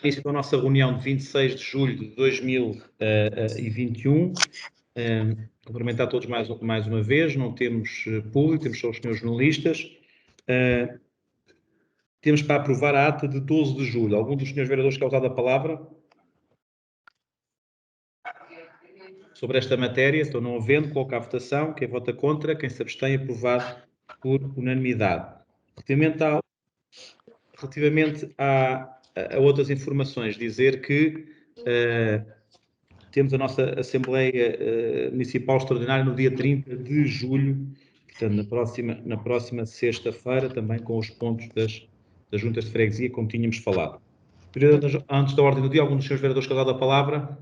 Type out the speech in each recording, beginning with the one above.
início da nossa reunião de 26 de julho de 2021. Cumprimentar todos mais uma vez. Não temos público, temos só os senhores jornalistas. Temos para aprovar a ata de 12 de julho. Algum dos senhores vereadores quer usar a palavra sobre esta matéria? Estou não havendo, coloco à votação. Quem vota contra, quem se abstém, aprovado por unanimidade. Relativamente a outras informações, dizer que temos a nossa Assembleia Municipal Extraordinária no dia 30 de julho, portanto, na próxima sexta-feira, também com os pontos das juntas de freguesia, como tínhamos falado. Antes da ordem do dia, algum dos senhores vereadores quer dar a palavra?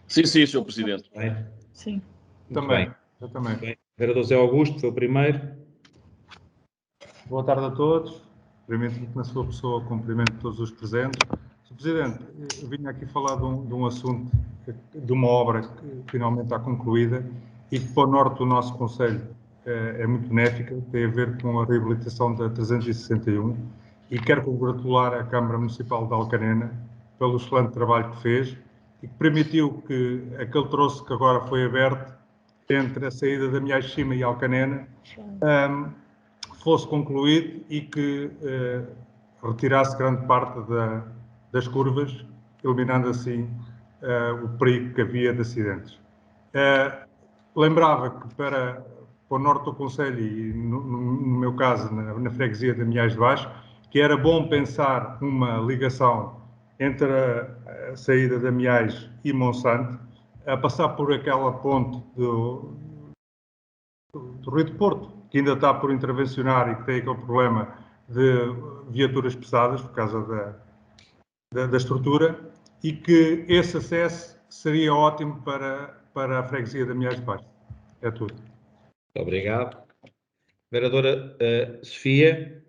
Sim, Sr. Presidente. Bem. Sim. Também. Eu também. Bem. Vereador Zé Augusto, foi o primeiro. Boa tarde a todos. Primeiro, na sua pessoa, cumprimento todos os presentes. Sr. Presidente, eu vim aqui falar de um assunto, de uma obra que finalmente está concluída e que para o norte do nosso concelho é muito benéfica, tem a ver com a reabilitação da 361 e quero congratular a Câmara Municipal de Alcanena pelo excelente trabalho que fez e que permitiu que aquele troço que agora foi aberto entre a saída da Miais de Cima e Alcanena fosse concluído e que retirasse grande parte das curvas, eliminando assim o perigo que havia de acidentes. Lembrava que para o norte do concelho e, no meu caso, na freguesia de Miais de Baixo, que era bom pensar uma ligação entre a saída de Miais e Monsanto, a passar por aquela ponte do Rio de Porto, que ainda está por intervencionar e que tem aquele problema de viaturas pesadas por causa da estrutura, e que esse acesso seria ótimo para a freguesia da Miais de Baixo. É tudo. Muito obrigado. Vereadora Sofia.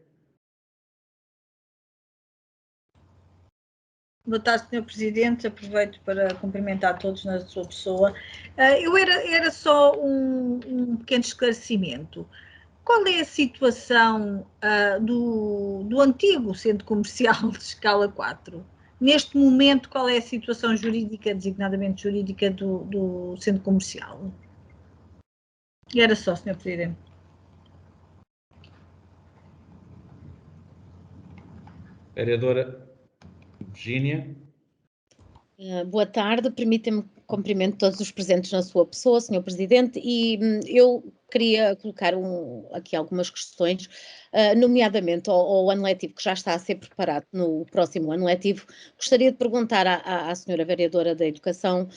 Boa tarde, Sr. Presidente. Aproveito para cumprimentar todos na sua pessoa. Era só um pequeno esclarecimento. Qual é a situação do antigo centro comercial de escala 4? Neste momento, qual é a situação jurídica, designadamente jurídica, do centro comercial? E era só, Sr. Presidente. Vereadora Virgínia. Boa tarde, permita-me cumprimento todos os presentes na sua pessoa, Sr. Presidente, e eu queria colocar aqui algumas questões, nomeadamente ao ano letivo que já está a ser preparado no próximo ano letivo. Gostaria de perguntar à Sra. Vereadora da Educação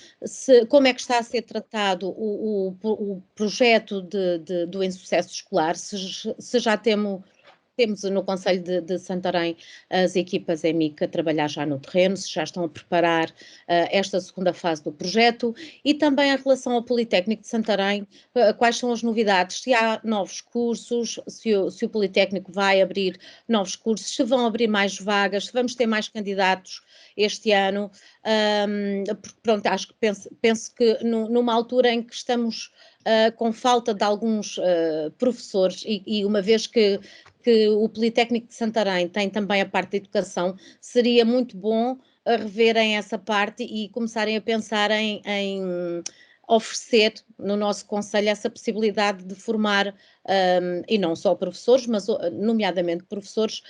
como é que está a ser tratado o projeto do insucesso escolar, se já temos no Concelho de Santarém as equipas EMIC a trabalhar já no terreno, se já estão a preparar esta segunda fase do projeto, e também em relação ao Politécnico de Santarém, quais são as novidades, se há novos cursos, se o Politécnico vai abrir novos cursos, se vão abrir mais vagas, se vamos ter mais candidatos este ano. Pronto, acho que penso que numa altura em que estamos com falta de alguns professores e uma vez que o Politécnico de Santarém tem também a parte de educação, seria muito bom reverem essa parte e começarem a pensar em oferecer no nosso concelho essa possibilidade de formar, e não só professores, mas nomeadamente professores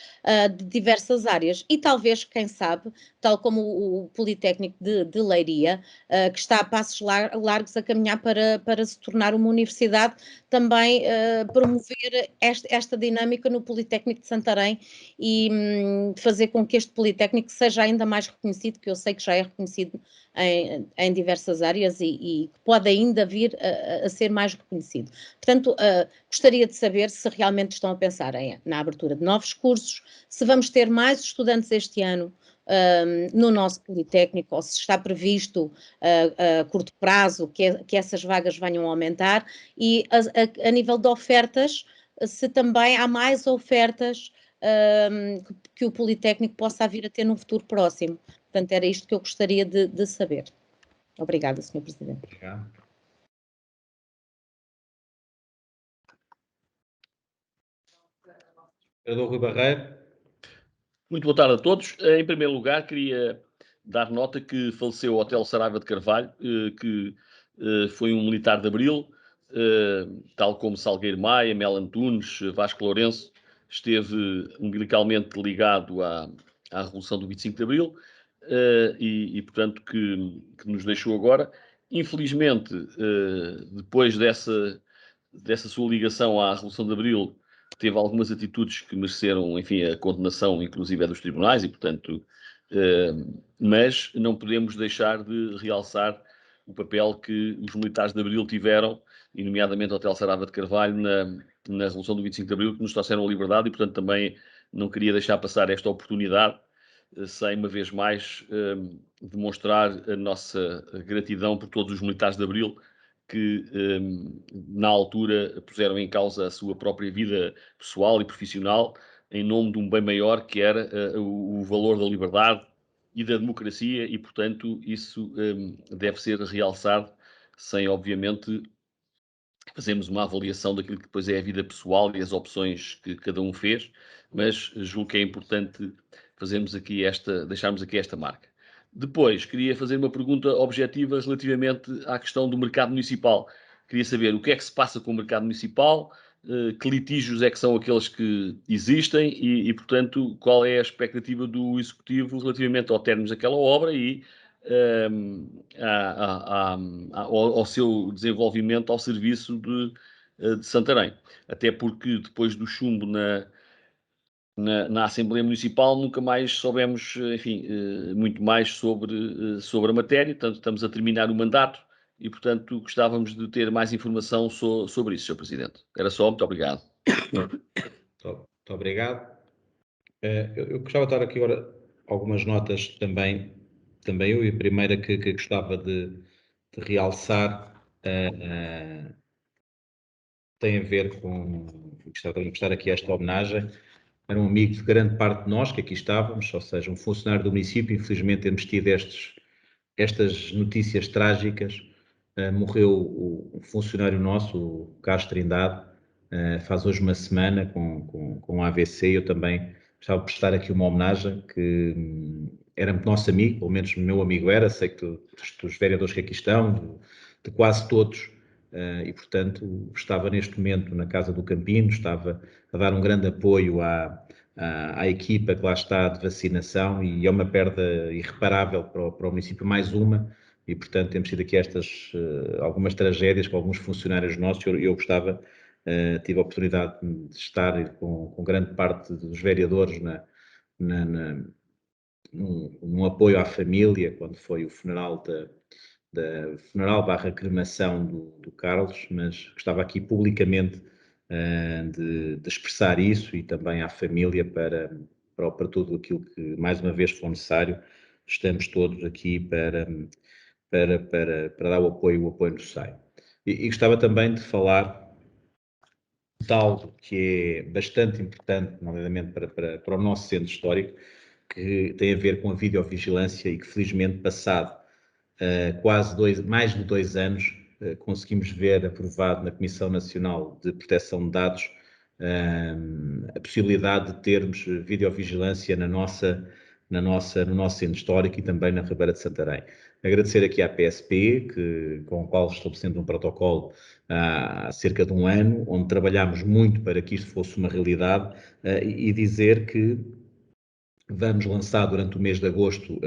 de diversas áreas. E talvez, quem sabe, tal como o Politécnico de Leiria, que está a passos largos a caminhar para se tornar uma universidade, também promover esta dinâmica no Politécnico de Santarém e fazer com que este Politécnico seja ainda mais reconhecido, que eu sei que já é reconhecido em diversas áreas e que pode ainda vir a ser mais reconhecido. Portanto, gostaria de saber se realmente estão a pensar na abertura de novos cursos, se vamos ter mais estudantes este ano no nosso Politécnico, ou se está previsto a curto prazo que essas vagas venham a aumentar, e a nível de ofertas, se também há mais ofertas que o Politécnico possa vir a ter num futuro próximo. Portanto, era isto que eu gostaria de saber. Obrigada, Sr. Presidente. Obrigado. Vereador Rui Barreiro. Muito boa tarde a todos. Em primeiro lugar, queria dar nota que faleceu o Hotel Saraiva de Carvalho, que foi um militar de Abril, tal como Salgueiro Maia, Mel Antunes, Vasco Lourenço, esteve umbilicalmente ligado à Revolução do 25 de Abril e portanto, que nos deixou agora. Infelizmente, depois dessa sua ligação à Revolução de Abril, teve algumas atitudes que mereceram, enfim, a condenação, inclusive, dos tribunais, e, portanto, mas não podemos deixar de realçar o papel que os militares de Abril tiveram, e nomeadamente o Hotel Saraiva de Carvalho, na Revolução do 25 de Abril, que nos trouxeram a liberdade, e, portanto, também não queria deixar passar esta oportunidade, sem, uma vez mais, demonstrar a nossa gratidão por todos os militares de Abril, que na altura puseram em causa a sua própria vida pessoal e profissional em nome de um bem maior, que era o valor da liberdade e da democracia, e portanto isso deve ser realçado, sem obviamente fazermos uma avaliação daquilo que depois é a vida pessoal e as opções que cada um fez, mas julgo que é importante deixarmos aqui esta marca. Depois, queria fazer uma pergunta objetiva relativamente à questão do mercado municipal. Queria saber o que é que se passa com o mercado municipal, que litígios é que são aqueles que existem e, portanto, qual é a expectativa do Executivo relativamente ao término daquela obra e ao seu desenvolvimento ao serviço de Santarém. Até porque depois do chumbo na Assembleia Municipal nunca mais soubemos, enfim, muito mais sobre a matéria, portanto estamos a terminar o mandato e, portanto, gostávamos de ter mais informação sobre isso, Sr. Presidente. Era só, muito obrigado. Muito obrigado. Eu gostava de dar aqui agora algumas notas também eu, e a primeira que gostava de realçar tem a ver com, gostava de prestar aqui esta homenagem. Era um amigo de grande parte de nós que aqui estávamos, ou seja, um funcionário do município. Infelizmente temos tido estas notícias trágicas. Morreu um funcionário nosso, o Carlos Trindade, faz hoje uma semana com AVC. Eu também gostava de prestar aqui uma homenagem, que era nosso amigo, pelo menos meu amigo era, sei que dos vereadores que aqui estão, de quase todos, e portanto estava neste momento na Casa do Campino, estava a dar um grande apoio à equipa que lá está de vacinação, e é uma perda irreparável para o município, mais uma, e portanto temos tido aqui algumas tragédias com alguns funcionários nossos. Eu gostava, tive a oportunidade de estar com grande parte dos vereadores num apoio à família, quando foi o funeral /cremação do Carlos, mas gostava aqui publicamente de expressar isso, e também à família, para tudo aquilo que mais uma vez for necessário. Estamos todos aqui para dar o apoio necessário. E gostava também de falar algo que é bastante importante, nomeadamente para o nosso centro histórico, que tem a ver com a videovigilância, e que felizmente, passado mais de 2 anos, conseguimos ver aprovado na Comissão Nacional de Proteção de Dados a possibilidade de termos videovigilância no nosso centro histórico e também na Ribeira de Santarém. Agradecer aqui à PSP, com o qual estabelecemos um protocolo há cerca de 1 ano, onde trabalhámos muito para que isto fosse uma realidade, e dizer que vamos lançar durante o mês de agosto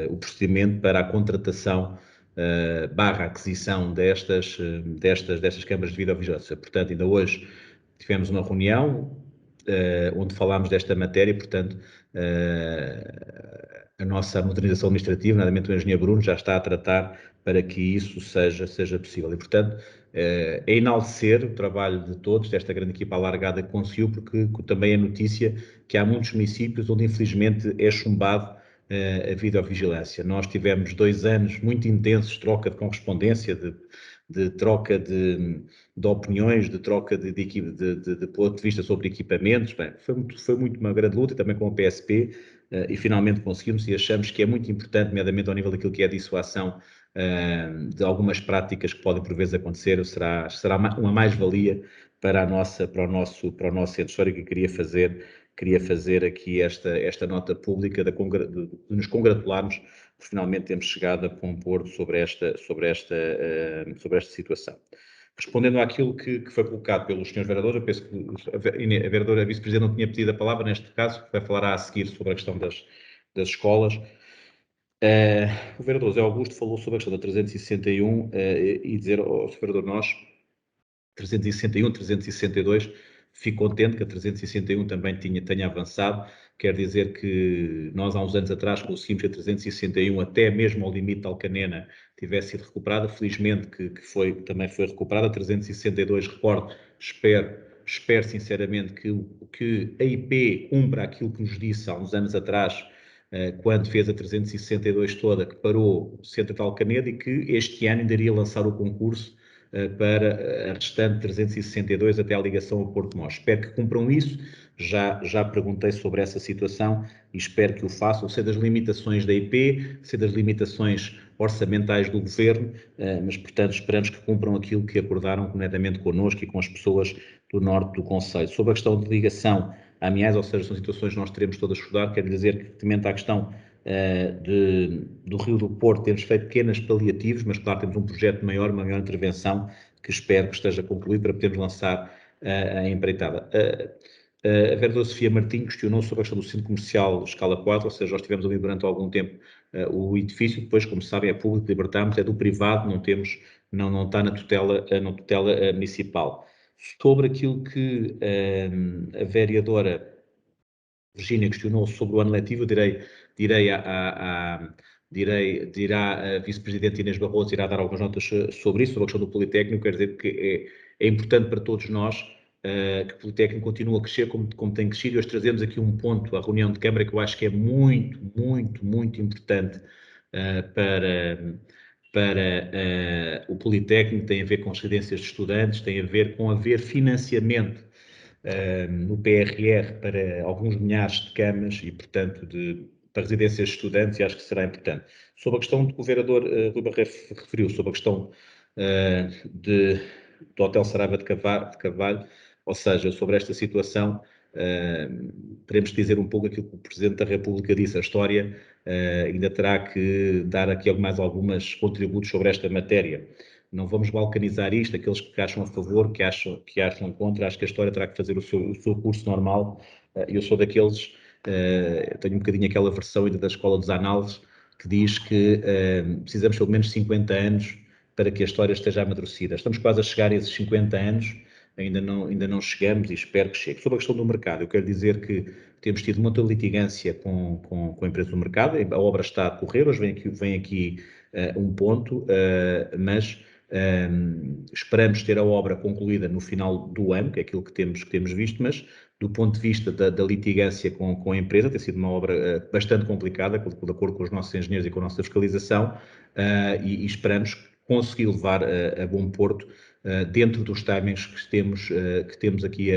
o procedimento para a contratação /aquisição destas câmaras de videovigilância. Portanto, ainda hoje tivemos uma reunião onde falámos desta matéria. Portanto, a nossa modernização administrativa, nomeadamente o engenheiro Bruno, já está a tratar para que isso seja possível. E, portanto, é enaltecer o trabalho de todos, desta grande equipa alargada que conseguiu, porque também é notícia que há muitos municípios onde, infelizmente, é chumbado a videovigilância. Nós tivemos 2 anos muito intensos de troca de correspondência, de troca de opiniões, de troca de ponto de vista sobre equipamentos. Bem, foi muito uma grande luta, também com a PSP, e finalmente conseguimos, e achamos que é muito importante, nomeadamente ao nível daquilo que é a dissuasão de algumas práticas que podem por vezes acontecer. Será uma mais-valia para o nosso centro histórico e queria fazer aqui esta nota pública de nos congratularmos por finalmente termos chegado a compor sobre esta situação. Respondendo àquilo que foi colocado pelos senhores vereadores, eu penso que a vereadora vice-presidente não tinha pedido a palavra neste caso, vai falar a seguir sobre a questão das escolas. O vereador José Augusto falou sobre a questão da 361 e dizer ao vereador nós, 361, 362, fico contente que a 361 também tenha avançado, quer dizer que nós há uns anos atrás conseguimos que a 361 até mesmo ao limite de Alcanena tivesse sido recuperada, felizmente que também foi recuperada, a 362, recordo, espero sinceramente que a IP cumpra aquilo que nos disse há uns anos atrás, quando fez a 362 toda, que parou o centro de Alcaneda e que este ano ainda iria lançar o concurso para a restante 362 até a ligação ao Porto Mós. Espero que cumpram isso, já perguntei sobre essa situação e espero que o façam, sei das limitações da IP, sei das limitações orçamentais do Governo, mas, portanto, esperamos que cumpram aquilo que acordaram conjuntamente connosco e com as pessoas do norte do concelho. Sobre a questão de ligação a Amiens, ou seja, são situações que nós teremos todas a estudar, quero dizer que, relativamente à questão do Rio do Porto, temos feito pequenas paliativos, mas claro, temos um projeto maior, uma maior intervenção, que espero que esteja concluído para podermos lançar a empreitada. A vereadora Sofia Martins questionou sobre a questão do centro comercial escala 4, ou seja, nós tivemos ali durante algum tempo o edifício, depois, como sabem, é público, libertámos, é do privado, não está na tutela municipal. Sobre aquilo que a vereadora Virgínia questionou sobre o ano letivo, dirá a vice-presidente Inês Barroso, irá dar algumas notas sobre isso, sobre a questão do Politécnico. Quer dizer que é importante para todos nós que o Politécnico continue a crescer como tem crescido. Hoje trazemos aqui um ponto à reunião de Câmara que eu acho que é muito, muito, muito importante para o Politécnico, tem a ver com as residências de estudantes, tem a ver com haver financiamento no PRR para alguns milhares de camas e, portanto, para residências de estudantes, e acho que será importante. Sobre a questão que o vereador Rui Barreiro referiu, sobre a questão do Hotel Saraiva de Carvalho, ou seja, sobre esta situação, teremos que dizer um pouco aquilo que o Presidente da República disse. A história ainda terá que dar aqui mais alguns contributos sobre esta matéria. Não vamos balcanizar isto, aqueles que acham a favor, que acham contra, acho que a história terá que fazer o seu curso normal. Eu sou daqueles, tenho um bocadinho aquela versão ainda da Escola dos Análises, que diz que precisamos pelo menos 50 anos para que a história esteja amadurecida. Estamos quase a chegar a esses 50 anos, ainda não chegamos e espero que chegue. Sobre a questão do mercado, eu quero dizer que temos tido muita litigância com a empresa do mercado, a obra está a correr, hoje vem aqui um ponto, mas esperamos ter a obra concluída no final do ano, que é aquilo que temos visto, mas do ponto de vista da litigância com a empresa, tem sido uma obra bastante complicada, de acordo com os nossos engenheiros e com a nossa fiscalização, e esperamos conseguir levar a bom porto dentro dos timings que temos aqui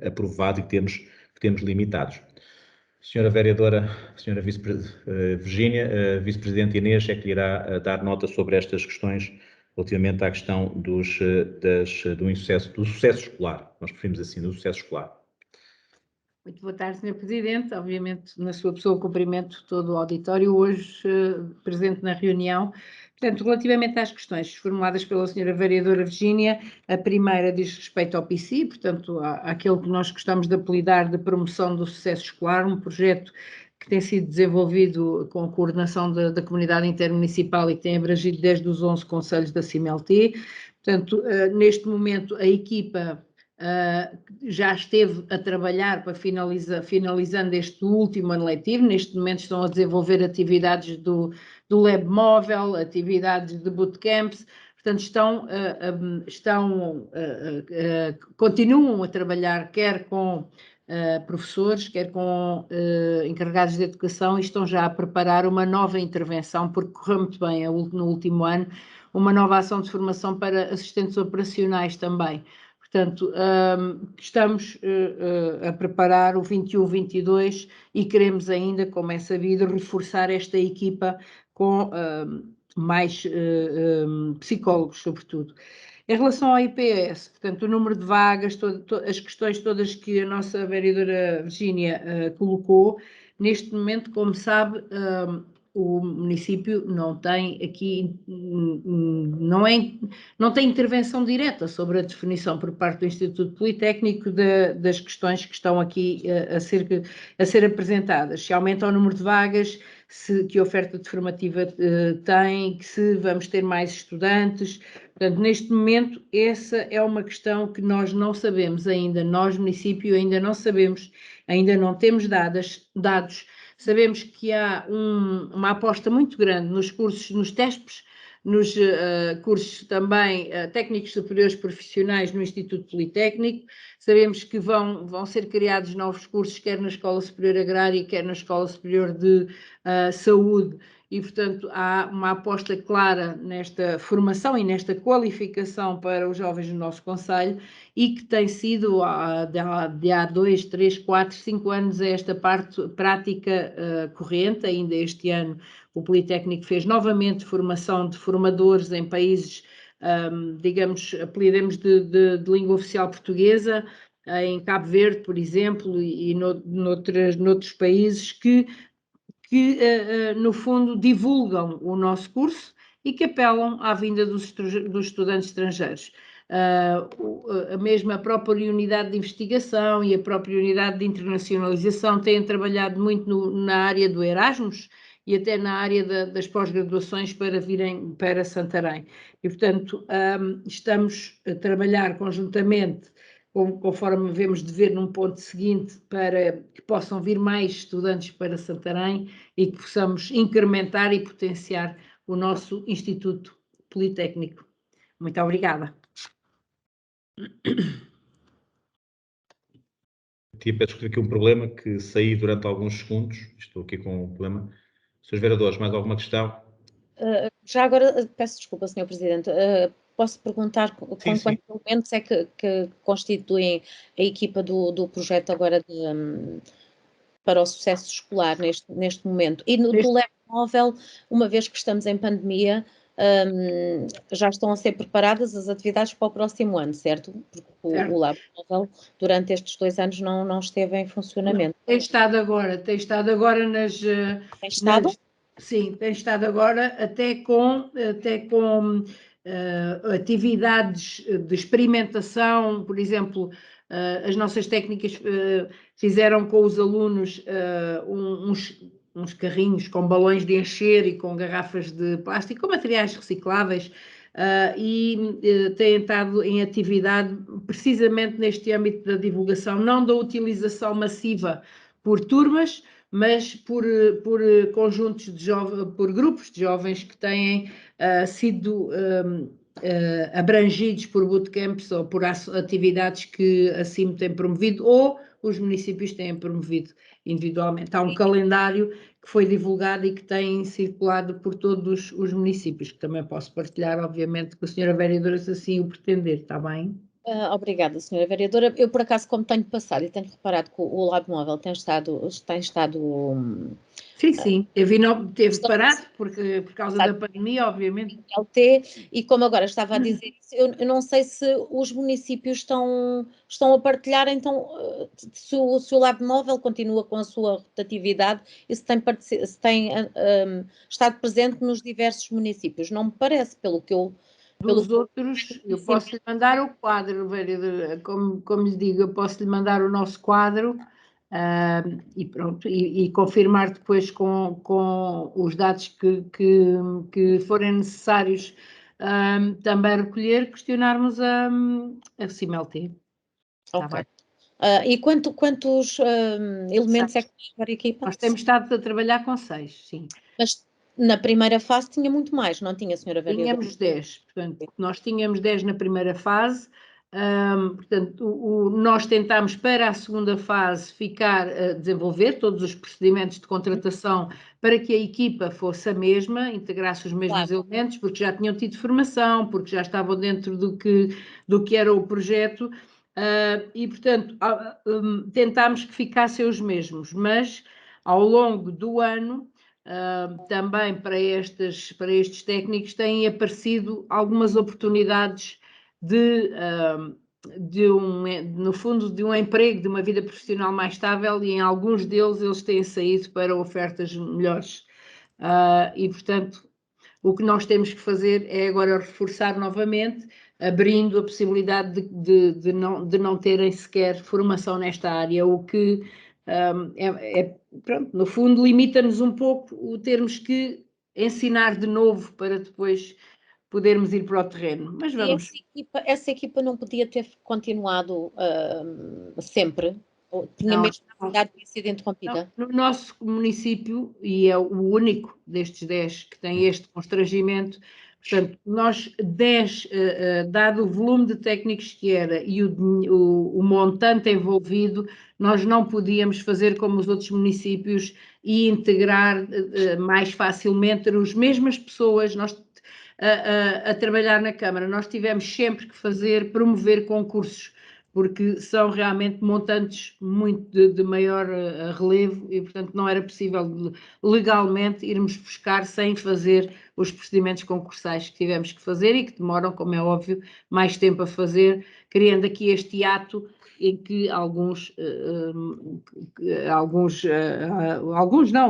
aprovado e que temos limitados. Senhora Vereadora, Senhora Virgínia, Vice-Presidente Inês é que irá dar nota sobre estas questões relativamente à questão do sucesso escolar. Nós preferimos assim, do sucesso escolar. Muito boa tarde, Sr. Presidente. Obviamente, na sua pessoa, cumprimento todo o auditório hoje presente na reunião. Portanto, relativamente às questões formuladas pela Sra. Vereadora Virgínia, a primeira diz respeito ao PICI, portanto, àquele que nós gostamos de apelidar de promoção do sucesso escolar, um projeto que tem sido desenvolvido com a coordenação da comunidade intermunicipal e que tem abrangido desde os 11 concelhos da CIMLT. Portanto, neste momento, a equipa já esteve a trabalhar para finalizando este último ano letivo. Neste momento estão a desenvolver atividades do Lab Móvel, atividades de bootcamps, portanto continuam a trabalhar quer com professores, quer com encarregados de educação, e estão já a preparar uma nova intervenção, porque correu muito bem no último ano, uma nova ação de formação para assistentes operacionais também. Portanto, estamos a preparar o 21-22 e queremos ainda, como é sabido, reforçar esta equipa com mais psicólogos, sobretudo. Em relação ao IPS, portanto, o número de vagas, as questões todas que a nossa vereadora Virgínia colocou, neste momento, como sabe, o município não tem aqui, não tem intervenção direta sobre a definição por parte do Instituto Politécnico das questões que estão aqui a ser apresentadas. Se aumenta o número de vagas, que oferta de formativa tem, se vamos ter mais estudantes. Portanto, neste momento, essa é uma questão que nós não sabemos ainda, nós, município, ainda não sabemos, ainda não temos dados. Sabemos que há uma aposta muito grande nos cursos, nos TESPs, nos cursos também técnicos superiores profissionais no Instituto Politécnico. Sabemos que vão ser criados novos cursos, quer na Escola Superior Agrária, quer na Escola Superior de Saúde, e, portanto, há uma aposta clara nesta formação e nesta qualificação para os jovens do nosso concelho, e que tem sido de há 2, 3, 4, 5 anos esta parte prática corrente. Ainda este ano o Politécnico fez novamente formação de formadores em países, digamos, apelidemos de língua oficial portuguesa, em Cabo Verde, por exemplo, e noutros países que no fundo, divulgam o nosso curso e que apelam à vinda dos estudantes estrangeiros. A mesma própria unidade de investigação e a própria unidade de internacionalização têm trabalhado muito na área do Erasmus e até na área das pós-graduações para virem para Santarém. E, portanto, estamos a trabalhar conjuntamente, conforme devemos de ver num ponto seguinte, para que possam vir mais estudantes para Santarém e que possamos incrementar e potenciar o nosso Instituto Politécnico. Muito obrigada. Peço aqui um problema que saí durante alguns segundos. Estou aqui com um problema. Senhores vereadores, mais alguma questão? Já agora, peço desculpa, Sr. Presidente, posso perguntar com quantos elementos é que constituem a equipa do projeto agora para o sucesso escolar neste momento? E do Lab Móvel, uma vez que estamos em pandemia, já estão a ser preparadas as atividades para o próximo ano, certo? Porque o Lab Móvel, durante estes 2 anos, não esteve em funcionamento. Tem estado agora nas... Tem estado? Sim, tem estado agora até com atividades de experimentação. Por exemplo, as nossas técnicas fizeram com os alunos uns carrinhos com balões de encher e com garrafas de plástico, com materiais recicláveis, e têm estado em atividade precisamente neste âmbito da divulgação, não da utilização massiva por turmas, mas por conjuntos de jovens, por grupos de jovens que têm sido abrangidos por bootcamps ou por atividades que a CIM tem promovido ou os municípios têm promovido individualmente. Há um calendário que foi divulgado e que tem circulado por todos os municípios, que também posso partilhar, obviamente, com a senhora vereadora, se assim o pretender, está bem? Obrigada, senhora vereadora. Eu, por acaso, como tenho passado e tenho reparado que o Lab Móvel tem estado sim, teve parado por causa da pandemia, obviamente. E como agora estava a dizer isso, eu não sei se os municípios estão a partilhar, então, se o Lab Móvel continua com a sua rotatividade e se tem estado presente nos diversos municípios. Não me parece, pelo que eu... Dos outros, eu posso lhe mandar o quadro, vereadora, como lhe digo, eu posso lhe mandar o nosso quadro e pronto, e confirmar depois com os dados que forem necessários também recolher, questionarmos a CIMLT. Ok. E quantos elementos é que tem para a equipa? Nós temos estado a trabalhar com 6, sim. Mas na primeira fase tinha muito mais, não tinha, senhora vereadora? Tínhamos 10, portanto, nós tínhamos 10 na primeira fase, portanto, nós tentámos para a segunda fase desenvolver todos os procedimentos de contratação para que a equipa fosse a mesma, integrasse os mesmos elementos, porque já tinham tido formação, porque já estavam dentro do que era o projeto, e, portanto, tentámos que ficassem os mesmos, mas ao longo do ano, também para estes técnicos têm aparecido algumas oportunidades no fundo, de um emprego, de uma vida profissional mais estável, e em alguns deles eles têm saído para ofertas melhores. E, portanto, o que nós temos que fazer é agora reforçar novamente, abrindo a possibilidade de não terem sequer formação nesta área, o que, pronto, no fundo, limita-nos um pouco o termos que ensinar de novo para depois podermos ir para o terreno. Mas vamos. E essa equipa não podia ter continuado sempre? Ou tinha Não, mesmo necessidade de ser interrompida? No nosso município, e é o único destes 10 que tem este constrangimento, portanto, nós 10, dado o volume de técnicos que era e o montante envolvido, nós não podíamos fazer como os outros municípios e integrar mais facilmente as mesmas pessoas a trabalhar na Câmara. Nós tivemos sempre que promover concursos, porque são realmente montantes muito de maior relevo e, portanto, não era possível legalmente irmos buscar sem fazer os procedimentos concursais que tivemos que fazer e que demoram, como é óbvio, mais tempo a fazer, criando aqui este hiato em que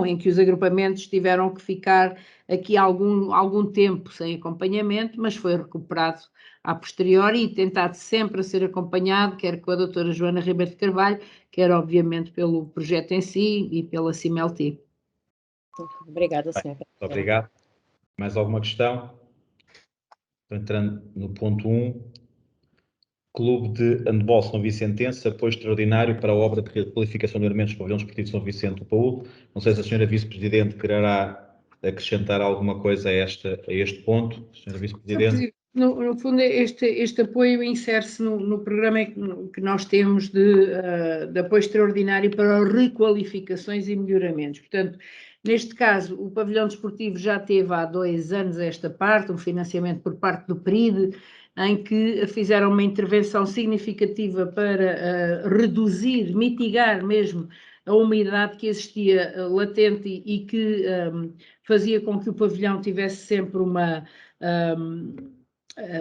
em que os agrupamentos tiveram que ficar aqui algum tempo sem acompanhamento, mas foi recuperado a posteriori e tentado sempre a ser acompanhado, quer com a doutora Joana Ribeiro de Carvalho, quer obviamente pelo projeto em si e pela CIMELT. Obrigada, senhora. Muito obrigado. Mais alguma questão? Estou entrando no ponto 1. Clube de Handball São Vicentense, apoio extraordinário para a obra de requalificação de elementos do pavilhão desportivo São Vicente do Paúl. Não sei se a senhora Vice-Presidente quererá acrescentar alguma coisa a este ponto. Senhora Vice-Presidente. No fundo, este apoio insere-se no programa que nós temos de apoio extraordinário para requalificações e melhoramentos. Portanto, neste caso, o pavilhão desportivo já teve há 2 anos esta parte, um financiamento por parte do PRID, em que fizeram uma intervenção significativa para reduzir, mitigar mesmo a umidade que existia latente e que fazia com que o pavilhão tivesse sempre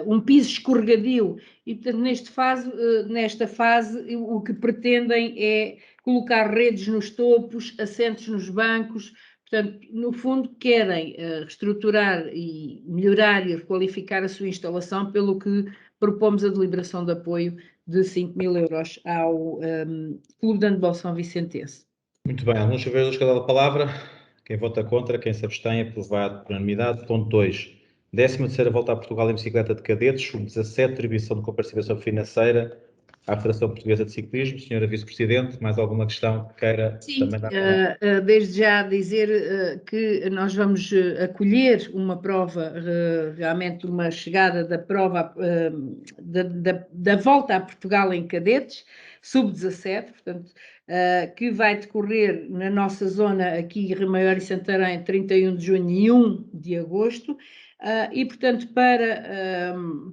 um piso escorregadio e, portanto, nesta fase, o que pretendem é colocar redes nos topos, assentos nos bancos. Portanto, no fundo, querem reestruturar e melhorar e requalificar a sua instalação, pelo que propomos a deliberação de apoio de 5.000 euros ao Clube de Handball São Vicentense. Muito bem, alguns chuveiro cada palavra. Quem vota contra, quem se abstém, aprovado por unanimidade. Ponto 2. 13ª volta a Portugal em bicicleta de cadetes, sub-17, atribuição de comparticipação financeira à Federação Portuguesa de Ciclismo. Senhora Vice-Presidente, mais alguma questão que queira também dar? Desde já dizer que nós vamos acolher uma prova, realmente uma chegada da prova da volta a Portugal em cadetes, sub-17, portanto, que vai decorrer na nossa zona aqui, Remaior e Santarém, 31 de junho e 1 de agosto. E, portanto,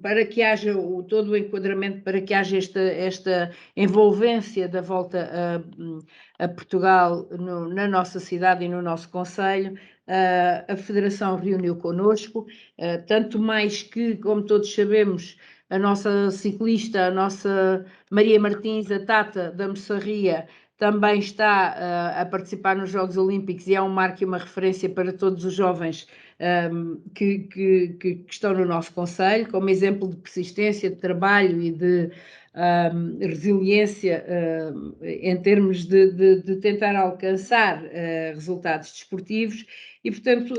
para que haja todo o enquadramento, para que haja esta envolvência da volta a Portugal na nossa cidade e no nosso concelho, a Federação reuniu connosco, tanto mais que, como todos sabemos, a nossa ciclista, a nossa Maria Martins, a Tata da Moçarria, também está a participar nos Jogos Olímpicos e é um marco e uma referência para todos os jovens que estão no nosso concelho, como exemplo de persistência, de trabalho e de resiliência em termos de tentar alcançar resultados desportivos. E, portanto,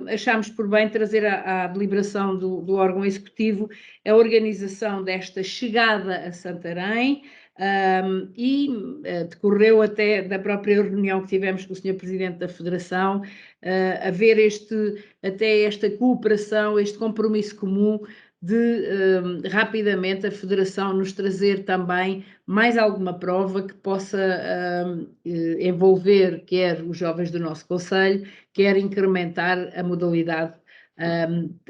achámos por bem trazer à deliberação do órgão executivo a organização desta chegada a Santarém, e decorreu até da própria reunião que tivemos com o Sr. Presidente da Federação, haver até esta cooperação, este compromisso comum de rapidamente a Federação nos trazer também mais alguma prova que possa envolver quer os jovens do nosso concelho, quer incrementar a modalidade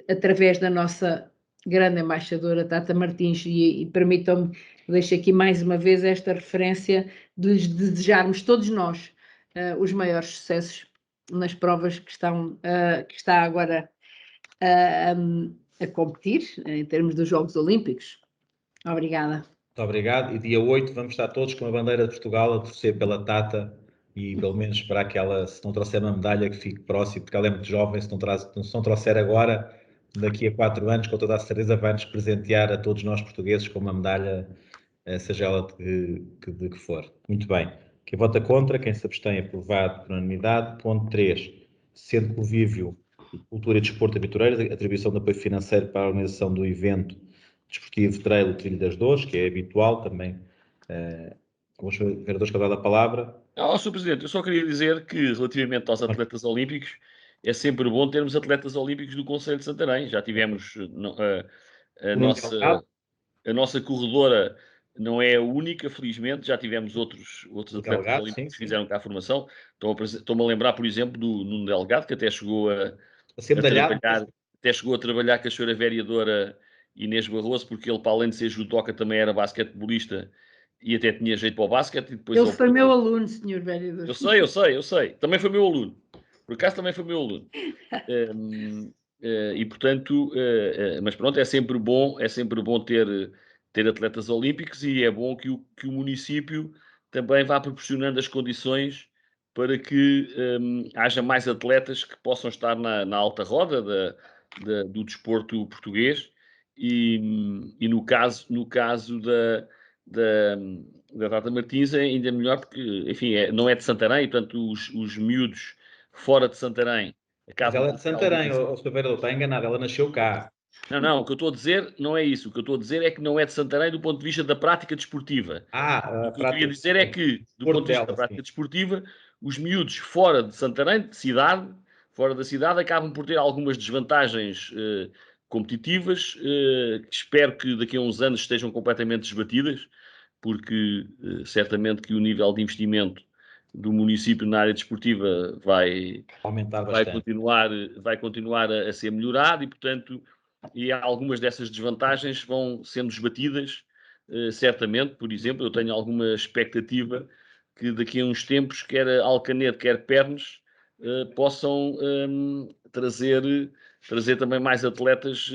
através da nossa grande embaixadora Tata Martins, e permitam-me, deixo aqui mais uma vez esta referência de lhes desejarmos todos nós os maiores sucessos nas provas que está agora a competir em termos dos Jogos Olímpicos. Obrigada. Muito obrigado. E dia 8 vamos estar todos com a bandeira de Portugal a torcer pela Tata e pelo menos esperar que ela, se não trouxer uma medalha, que fique próximo, porque ela é muito jovem, se não trouxer agora, daqui a 4 anos, com toda a certeza, vai-nos presentear a todos nós portugueses com uma medalha, seja ela de que for. Muito bem. Quem vota contra, quem se abstém, aprovado por unanimidade. Ponto 3. Centro Convívio, Cultura e Desporto de Aventureiras, atribuição de apoio financeiro para a organização do evento desportivo Trail Trilho das Dores, que é habitual também. Os vereadores que dado a palavra. Sr. Presidente, eu só queria dizer que, relativamente aos atletas olímpicos, é sempre bom termos atletas olímpicos do Conselho de Santarém. Já tivemos a nossa corredora, não é a única, felizmente, já tivemos outros atletas Delgado, olímpicos que sim. fizeram cá a formação. Estou-me a lembrar, por exemplo, do Nuno Delgado, que até chegou a trabalhar com a senhora vereadora Inês Barroso, porque ele, para além de ser judoca, também era basquetebolista e até tinha jeito para o basquete. E depois ele foi meu aluno, senhor vereador. Eu sei. Também foi meu aluno. Por acaso também foi meu aluno. E portanto, mas pronto, é sempre bom ter atletas olímpicos e é bom que o município também vá proporcionando as condições para que haja mais atletas que possam estar na alta roda do desporto português e no caso da Tata Martins é ainda melhor porque, enfim, não é de Santarém, e portanto os miúdos fora de Santarém Mas ela é de Santarém, o Sr. Vereador, está enganado, ela nasceu cá. Não, o que eu estou a dizer não é isso. O que eu estou a dizer é que não é de Santarém do ponto de vista da prática desportiva. O que eu queria dizer é que, do ponto de vista da prática desportiva, os miúdos fora de Santarém, fora da cidade, acabam por ter algumas desvantagens competitivas, que espero que daqui a uns anos estejam completamente desbatidas, porque certamente que o nível de investimento do município na área desportiva vai continuar a ser melhorado e, portanto, algumas dessas desvantagens vão sendo esbatidas, certamente. Por exemplo, eu tenho alguma expectativa que daqui a uns tempos, quer Alcanedo, quer Pernes, possam trazer também mais atletas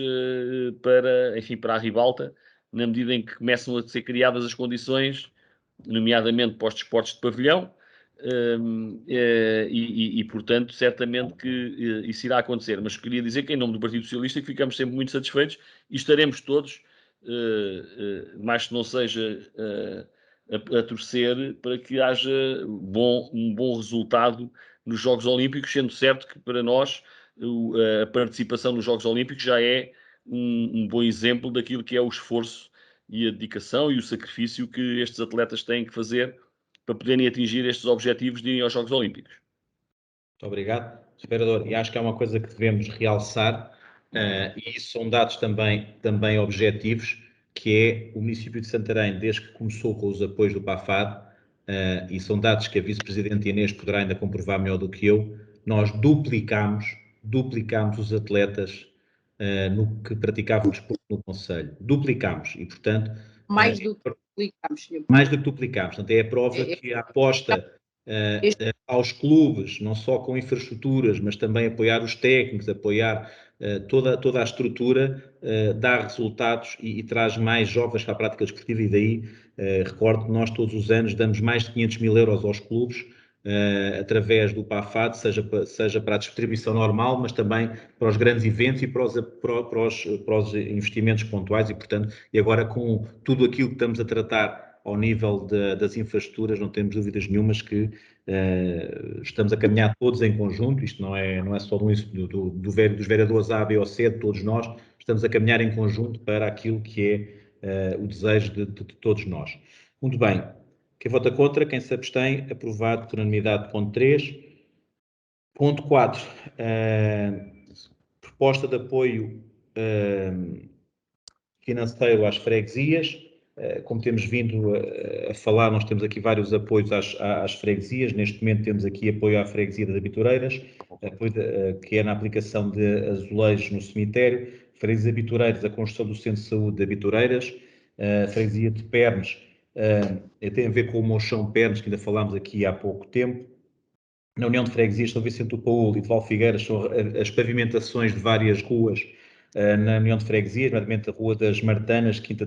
para a Ribalta, na medida em que começam a ser criadas as condições, nomeadamente para os desportos de pavilhão, e portanto, certamente que isso irá acontecer. Mas queria dizer que, em nome do Partido Socialista, que ficamos sempre muito satisfeitos e estaremos todos, mais que não seja a torcer, para que haja um bom resultado nos Jogos Olímpicos, sendo certo que, para nós, a participação nos Jogos Olímpicos já é um bom exemplo daquilo que é o esforço e a dedicação e o sacrifício que estes atletas têm que fazer para poderem atingir estes objetivos de irem aos Jogos Olímpicos. Muito obrigado, Sr. Vereador. E acho que é uma coisa que devemos realçar, e isso são dados também objetivos, que é o município de Santarém, desde que começou com os apoios do PAFAD, e são dados que a Vice-Presidente Inês poderá ainda comprovar melhor do que eu, nós duplicámos os atletas no que praticavam desporto no Conselho. Duplicámos e, portanto... Mais do que duplicámos, senhor. Mais do que duplicámos. Portanto, é a prova que a aposta aos clubes, não só com infraestruturas, mas também apoiar os técnicos, apoiar toda a estrutura, dá resultados e traz mais jovens para a prática desportiva. E daí, recordo que nós todos os anos damos mais de 500 mil euros aos clubes, através do PAFAD, seja para a distribuição normal, mas também para os grandes eventos e para os investimentos pontuais. E, portanto, e agora com tudo aquilo que estamos a tratar ao nível das infraestruturas, não temos dúvidas nenhumas que estamos a caminhar todos em conjunto. Isto não é só dos vereadores A, B ou C, de todos nós, estamos a caminhar em conjunto para aquilo que é o desejo de todos nós. Muito bem. Quem vota contra, quem se abstém, aprovado por unanimidade. Ponto 3. Ponto 4. Proposta de apoio financeiro às freguesias. Como temos vindo a falar, nós temos aqui vários apoios às freguesias. Neste momento temos aqui apoio à freguesia das Abitureiras, que é na aplicação de azulejos no cemitério. Freguesia de Abitureiras, a construção do Centro de Saúde de Abitureiras. Freguesia de Pernes, tem a ver com o Mochão Pernes, que ainda falámos aqui há pouco tempo. Na União de Freguesias São Vicente do Paúl e de Valfigueiras são as pavimentações de várias ruas na União de Freguesias, nomeadamente a Rua das Martanas, Quinta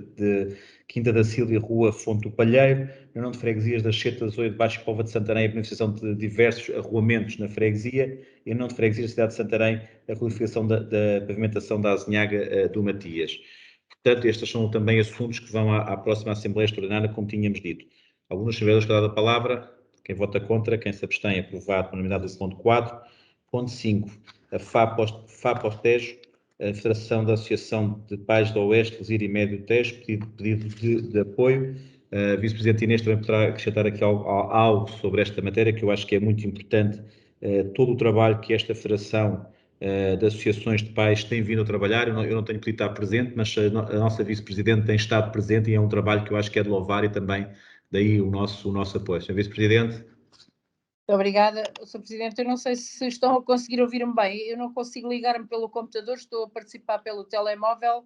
da Silva e Rua Fonte do Palheiro, na União de Freguesias das Setas, Oio de Baixo e Póvoa de Santarém, a beneficiação de diversos arruamentos na freguesia, e na União de Freguesias da cidade de Santarém, a qualificação da pavimentação da Azinhaga do Matias. Portanto, estes são também assuntos que vão à próxima Assembleia Extraordinária, como tínhamos dito. Alguns senhores que dado a palavra, quem vota contra, quem se abstém, aprovado por unanimidade desse ponto 4. Ponto 5, a FAP Tejo, a Federação da Associação de Pais do Oeste, Lesírio e Médio Tejo, pedido de apoio. A Vice-Presidente Inês também poderá acrescentar aqui algo sobre esta matéria, que eu acho que é muito importante, todo o trabalho que esta Federação de Associações de Pais tem vindo a trabalhar. Eu não tenho podido estar presente, mas a nossa Vice-Presidente tem estado presente e é um trabalho que eu acho que é de louvar e também daí o nosso apoio. Sr. Vice-Presidente. Muito obrigada, Sr. Presidente. Eu não sei se estão a conseguir ouvir-me bem. Eu não consigo ligar-me pelo computador, estou a participar pelo telemóvel.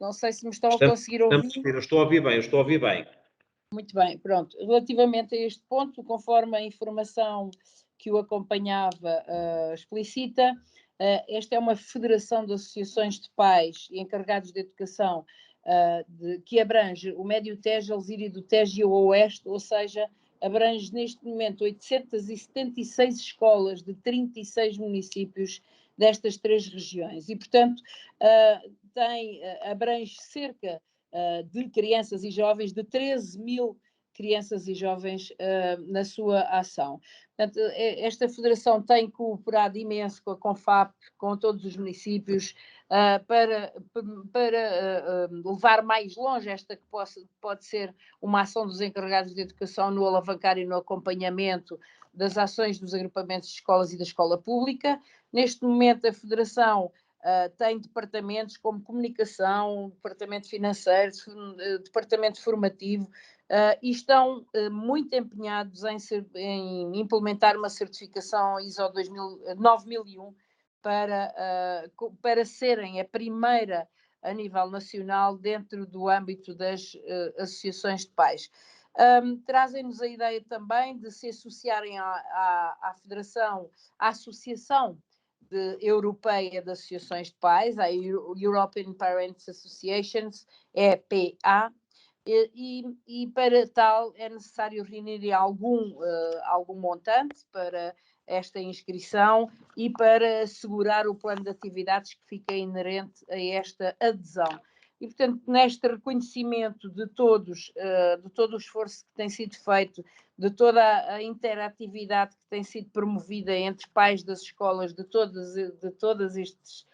Não sei se me estão a conseguir ouvir. Eu estou a ouvir bem. Muito bem, pronto. Relativamente a este ponto, conforme a informação que o acompanhava explicita, esta é uma federação de associações de pais e encarregados de educação que abrange o Médio Tejo, a Lesírio do Tejo e o Oeste, ou seja, abrange neste momento 876 escolas de 36 municípios destas 3 regiões e, portanto, abrange cerca de crianças e jovens, de 13 mil crianças e jovens na sua ação. Portanto, esta federação tem cooperado imenso com a CONFAP, com todos os municípios, para levar mais longe esta que pode ser uma ação dos encarregados de educação no alavancar e no acompanhamento das ações dos agrupamentos de escolas e da escola pública. Neste momento, a Federação tem departamentos como comunicação, departamento financeiro, departamento formativo, e estão muito empenhados em implementar uma certificação ISO 9001 para serem a primeira a nível nacional dentro do âmbito das associações de pais. Trazem-nos a ideia também de se associarem à Federação, à Associação Europeia de Associações de Pais, a European Parents Associations, EPA, e para tal é necessário reunir algum montante para esta inscrição e para assegurar o plano de atividades que fica inerente a esta adesão. E, portanto, neste reconhecimento de todo o esforço que tem sido feito, de toda a interatividade que tem sido promovida entre pais das escolas de todos estes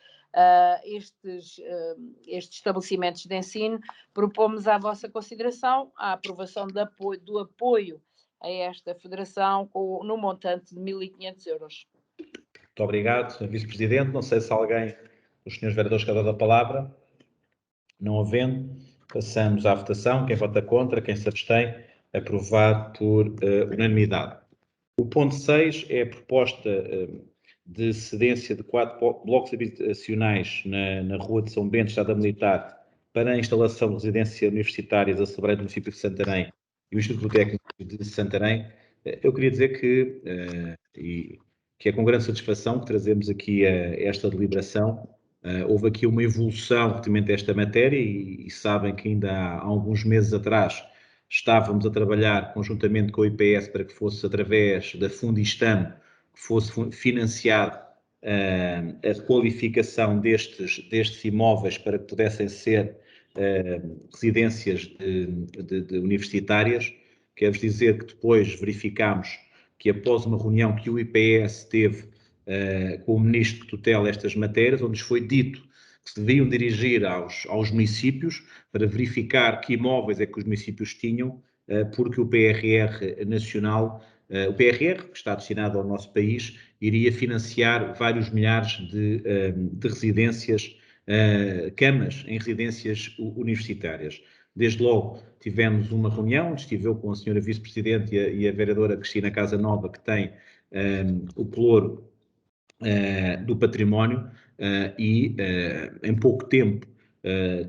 estabelecimentos de ensino, propomos à vossa consideração a aprovação do apoio a esta federação no montante de 1.500 euros. Muito obrigado, Sr. Vice-Presidente. Não sei se alguém dos senhores vereadores quer dar a palavra. Não havendo, passamos à votação. Quem vota contra, quem se abstém, aprovado por unanimidade. O ponto 6 é a proposta de cedência de 4 blocos habitacionais na Rua de São Bento, Estrada Militar, para a instalação de residência universitária da Sobreira do município de Santarém e o Instituto Técnico de Santarém. Eu queria dizer que é com grande satisfação que trazemos aqui esta deliberação. Houve aqui uma evolução relativamente a esta matéria e sabem que ainda há alguns meses atrás estávamos a trabalhar conjuntamente com o IPS para que fosse através da Fundistam que fosse financiado a qualificação destes imóveis para que pudessem ser residências universitárias. Quero-vos dizer que depois verificámos que após uma reunião que o IPS teve com o Ministro que tutela estas matérias, onde foi dito que se deviam dirigir aos municípios para verificar que imóveis é que os municípios tinham, porque o PRR nacional, o PRR, que está destinado ao nosso país, iria financiar vários milhares de residências, camas em residências universitárias. Desde logo tivemos uma reunião, onde estive eu com a senhora Vice-Presidente e a vereadora Cristina Casanova, que tem o pelouro do património, e em pouco tempo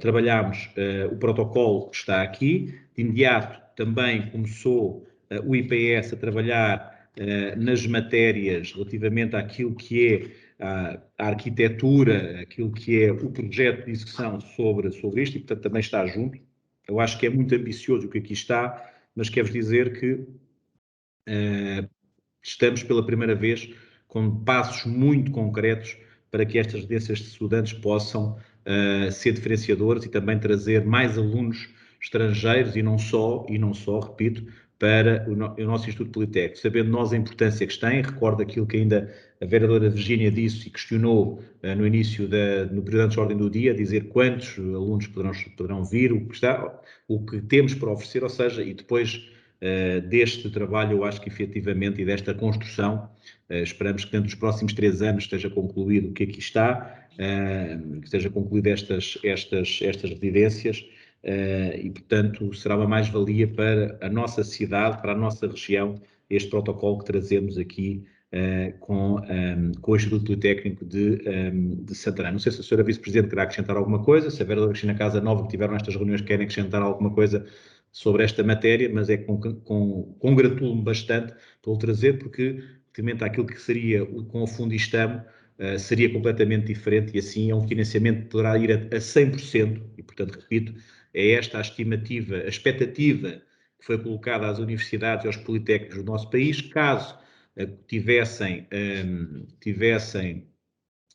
trabalhámos o protocolo que está aqui. De imediato também começou o IPS a trabalhar nas matérias relativamente àquilo que a arquitetura, aquilo que é o projeto de execução sobre isto, e portanto também está junto. Eu acho que é muito ambicioso o que aqui está, mas quero-vos dizer que estamos pela primeira vez com passos muito concretos para que estas residências de estudantes possam ser diferenciadoras e também trazer mais alunos estrangeiros e não só, repito, para o nosso Instituto Politécnico. Sabendo nós a importância que tem, recordo aquilo que ainda a vereadora Virgínia disse e questionou no início, no período antes da ordem do dia, dizer quantos alunos poderão vir, o que temos para oferecer, ou seja, e depois deste trabalho, eu acho que efetivamente, e desta construção, esperamos que dentro dos próximos 3 anos esteja concluído o que aqui está, que esteja concluído estas residências, e portanto será uma mais-valia para a nossa cidade, para a nossa região, este protocolo que trazemos aqui com o Instituto Politécnico de Santarém. Não sei se a senhora Vice-Presidente querá acrescentar alguma coisa, se a vereadora Cristina Casa Nova, que tiveram nestas reuniões, querem acrescentar alguma coisa sobre esta matéria, mas congratulo-me bastante pelo trazer, porque, relativamente àquilo que seria com o Fundistamo, seria completamente diferente e assim é um financiamento que poderá ir a 100%, e portanto, repito, é esta a estimativa, a expectativa que foi colocada às universidades e aos politécnicos do nosso país, caso tivessem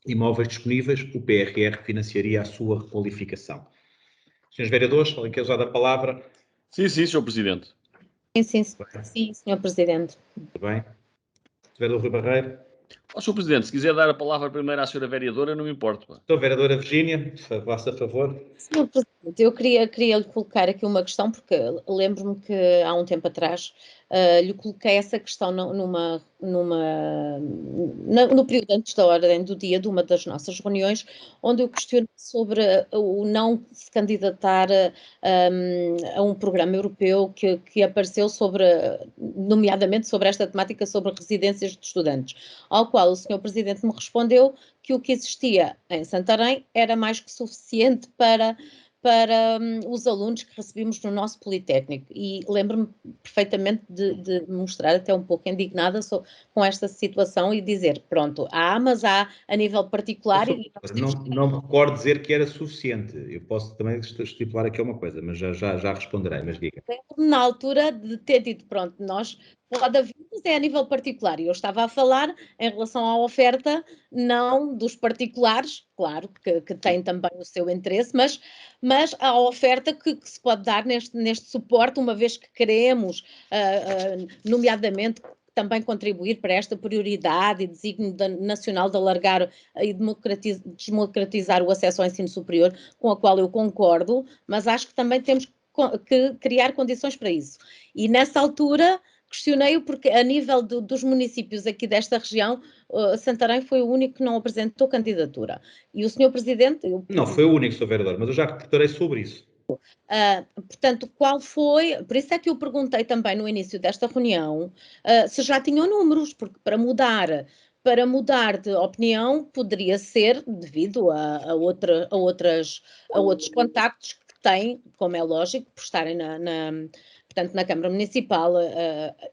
imóveis disponíveis, o PRR financiaria a sua requalificação. Senhores vereadores, alguém quer usar a palavra? Sim, Sr. Presidente. Sim, Sr. Presidente. Muito bem. Vereador Rui Barreiro. Sr. Presidente, se quiser dar a palavra primeiro à Sra. Vereadora, não me importa. Então, vereadora Virgínia, faça favor. Sr. Presidente, eu queria lhe colocar aqui uma questão, porque lembro-me que há um tempo atrás lhe coloquei essa questão no período antes da ordem do dia de uma das nossas reuniões, onde eu questionei sobre o não se candidatar a um programa europeu que apareceu nomeadamente sobre esta temática sobre residências de estudantes, ao qual o Sr. Presidente me respondeu que o que existia em Santarém era mais que suficiente para os alunos que recebemos no nosso Politécnico, e lembro-me perfeitamente de mostrar até um pouco indignada com esta situação e dizer, pronto, mas há a nível particular... Não me recordo dizer que era suficiente, eu posso também estipular aqui uma coisa, mas já responderei, mas diga. Na altura de ter dito, pronto, nós pode haver, mas é a nível particular, e eu estava a falar em relação à oferta, não dos particulares, claro, que têm também o seu interesse, mas a oferta que se pode dar neste suporte, uma vez que queremos, nomeadamente, também contribuir para esta prioridade e desígnio nacional de alargar e democratizar o acesso ao ensino superior, com a qual eu concordo, mas acho que também temos que criar condições para isso. E nessa altura questionei-o porque a nível dos municípios aqui desta região, Santarém foi o único que não apresentou candidatura. E o Sr. Presidente... Não foi o único, Sr. Vereador, mas eu já reportarei sobre isso. Portanto, qual foi... Por isso é que eu perguntei também no início desta reunião se já tinham números, porque para mudar de opinião poderia ser devido a outros contactos que têm, como é lógico, por estarem portanto, na Câmara Municipal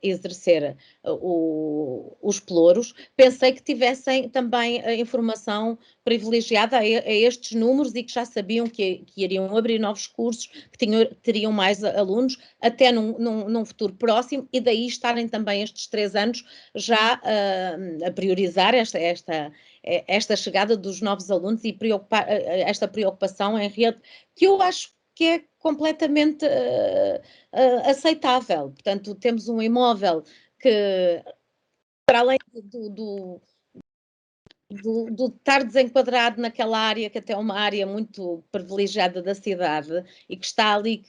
exercer os pelouros. Pensei que tivessem também a informação privilegiada a estes números e que já sabiam que iriam abrir novos cursos, que teriam mais alunos, até num futuro próximo, e daí estarem também estes 3 anos já a priorizar esta chegada dos novos alunos e esta preocupação em rede, que eu acho que é completamente aceitável. Portanto, temos um imóvel que, para além de estar desenquadrado naquela área, que até é uma área muito privilegiada da cidade, e que está ali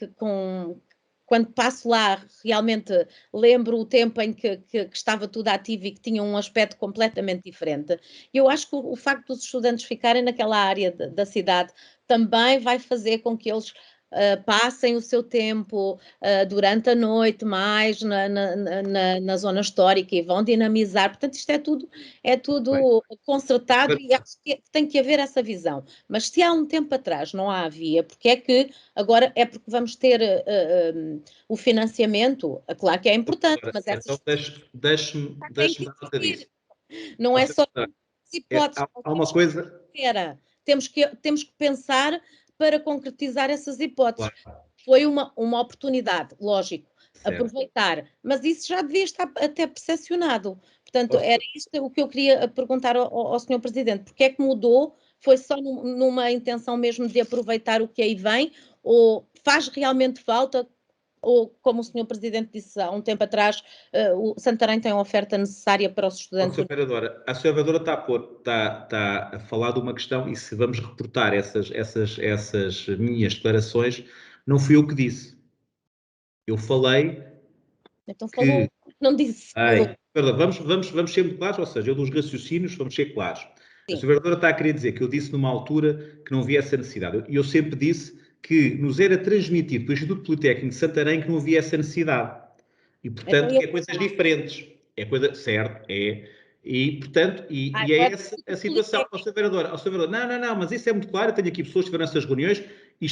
quando passo lá, realmente lembro o tempo em que estava tudo ativo e que tinha um aspecto completamente diferente. Eu acho que o facto dos estudantes ficarem naquela área da cidade também vai fazer com que eles passem o seu tempo durante a noite mais na zona histórica e vão dinamizar. Portanto, isto é tudo concertado e acho que tem que haver essa visão. Mas se há um tempo atrás não havia, porque é que agora é porque vamos ter o financiamento? Claro que é importante, mas então deixe-me nota disso. não é só... hipóteses. Há uma coisa... Temos que pensar para concretizar essas hipóteses. Claro. Foi uma oportunidade, lógico, Certo. aproveitar, mas isso já devia estar até percepcionado. Portanto, era isto o que eu queria perguntar ao Sr. Presidente. Porque é que mudou? Foi só numa intenção mesmo de aproveitar o que aí vem? Ou faz realmente falta? Ou, como o Sr. Presidente disse há um tempo atrás, o Santarém tem a oferta necessária para os estudantes? A Sra. Vereadora está a falar de uma questão, e se vamos reportar essas minhas declarações, não fui eu que disse. Eu falei... Então falou, não disse. Perdão, vamos ser muito claros, ou seja, eu dos raciocínios vamos ser claros. Sim. A Sra. Vereadora está a querer dizer que eu disse numa altura que não havia essa necessidade. E eu sempre disse que nos era transmitido pelo Instituto Politécnico de Santarém que não havia essa necessidade. E, portanto, que é coisas diferentes. É coisa... Certo, é... E, portanto, é essa a situação. Ó, Sra. Vereadora, não, mas isso é muito claro, eu tenho aqui pessoas que estiveram nessas reuniões e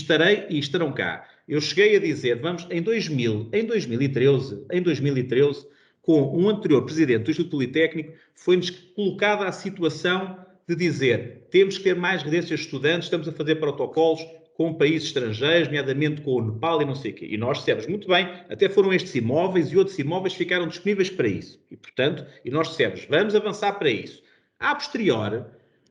estarão cá. Eu cheguei a dizer, em 2013, com um anterior presidente do Instituto Politécnico, foi-nos colocada a situação de dizer, temos que ter mais residências de estudantes, estamos a fazer protocolos com países estrangeiros, nomeadamente com o Nepal e não sei o quê. E nós dissemos, muito bem, até foram estes imóveis e outros imóveis ficaram disponíveis para isso. E, portanto, nós dissemos, vamos avançar para isso. A posteriori,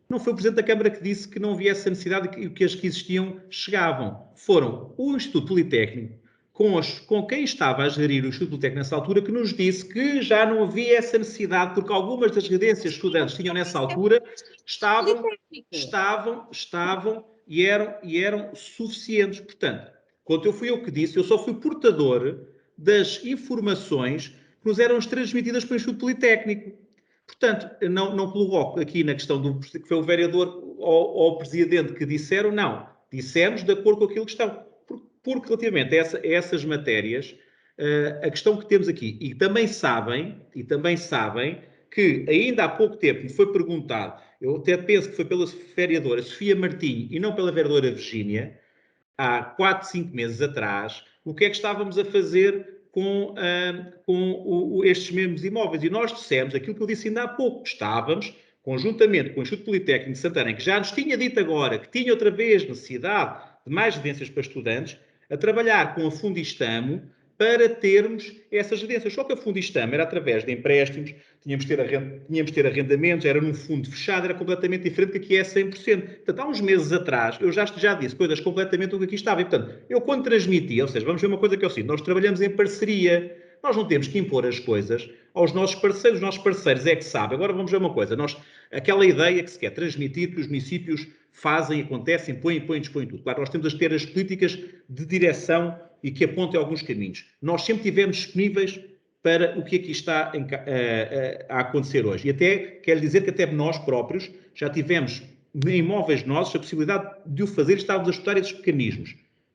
não foi o Presidente da Câmara que disse que não havia essa necessidade e que as que existiam chegavam. Foram o Instituto Politécnico, com quem estava a gerir o Instituto Politécnico nessa altura, que nos disse que já não havia essa necessidade, porque algumas das residências que estudantes tinham nessa altura estavam e eram suficientes. Portanto, quando fui eu que disse, eu só fui portador das informações que nos eram transmitidas pelo Instituto Politécnico. Portanto, não coloco aqui na questão que foi o vereador ou o presidente que disseram, não. Dissemos de acordo com aquilo que estão. Porque relativamente a essas matérias, a questão que temos aqui, e também sabem que ainda há pouco tempo me foi perguntado, eu até penso que foi pela vereadora Sofia Martim e não pela vereadora Virgínia, há 4, 5 meses atrás, o que é que estávamos a fazer com estes mesmos imóveis. E nós dissemos aquilo que eu disse ainda há pouco. Estávamos, conjuntamente com o Instituto Politécnico de Santarém, que já nos tinha dito agora que tinha outra vez necessidade de mais residências para estudantes, a trabalhar com a Fundistamo para termos essas residências. Só que a Fundistamo era através de empréstimos, tínhamos de ter arrendamentos, era num fundo fechado, era completamente diferente que aqui é 100%. Portanto, há uns meses atrás, eu já disse coisas completamente do que aqui estava. E, portanto, eu quando transmiti, ou seja, vamos ver uma coisa que é o seguinte, nós trabalhamos em parceria, nós não temos que impor as coisas aos nossos parceiros, os nossos parceiros é que sabem. Agora vamos ver uma coisa, aquela ideia que se quer transmitir, que os municípios fazem, acontecem, põem tudo. Claro, nós temos de ter as políticas de direção e que apontem alguns caminhos. Nós sempre estivemos disponíveis para o que aqui está a acontecer hoje. E até, quero dizer que até nós próprios já tivemos em imóveis nossos a possibilidade de o fazer e estávamos a estudar esses mecanismos.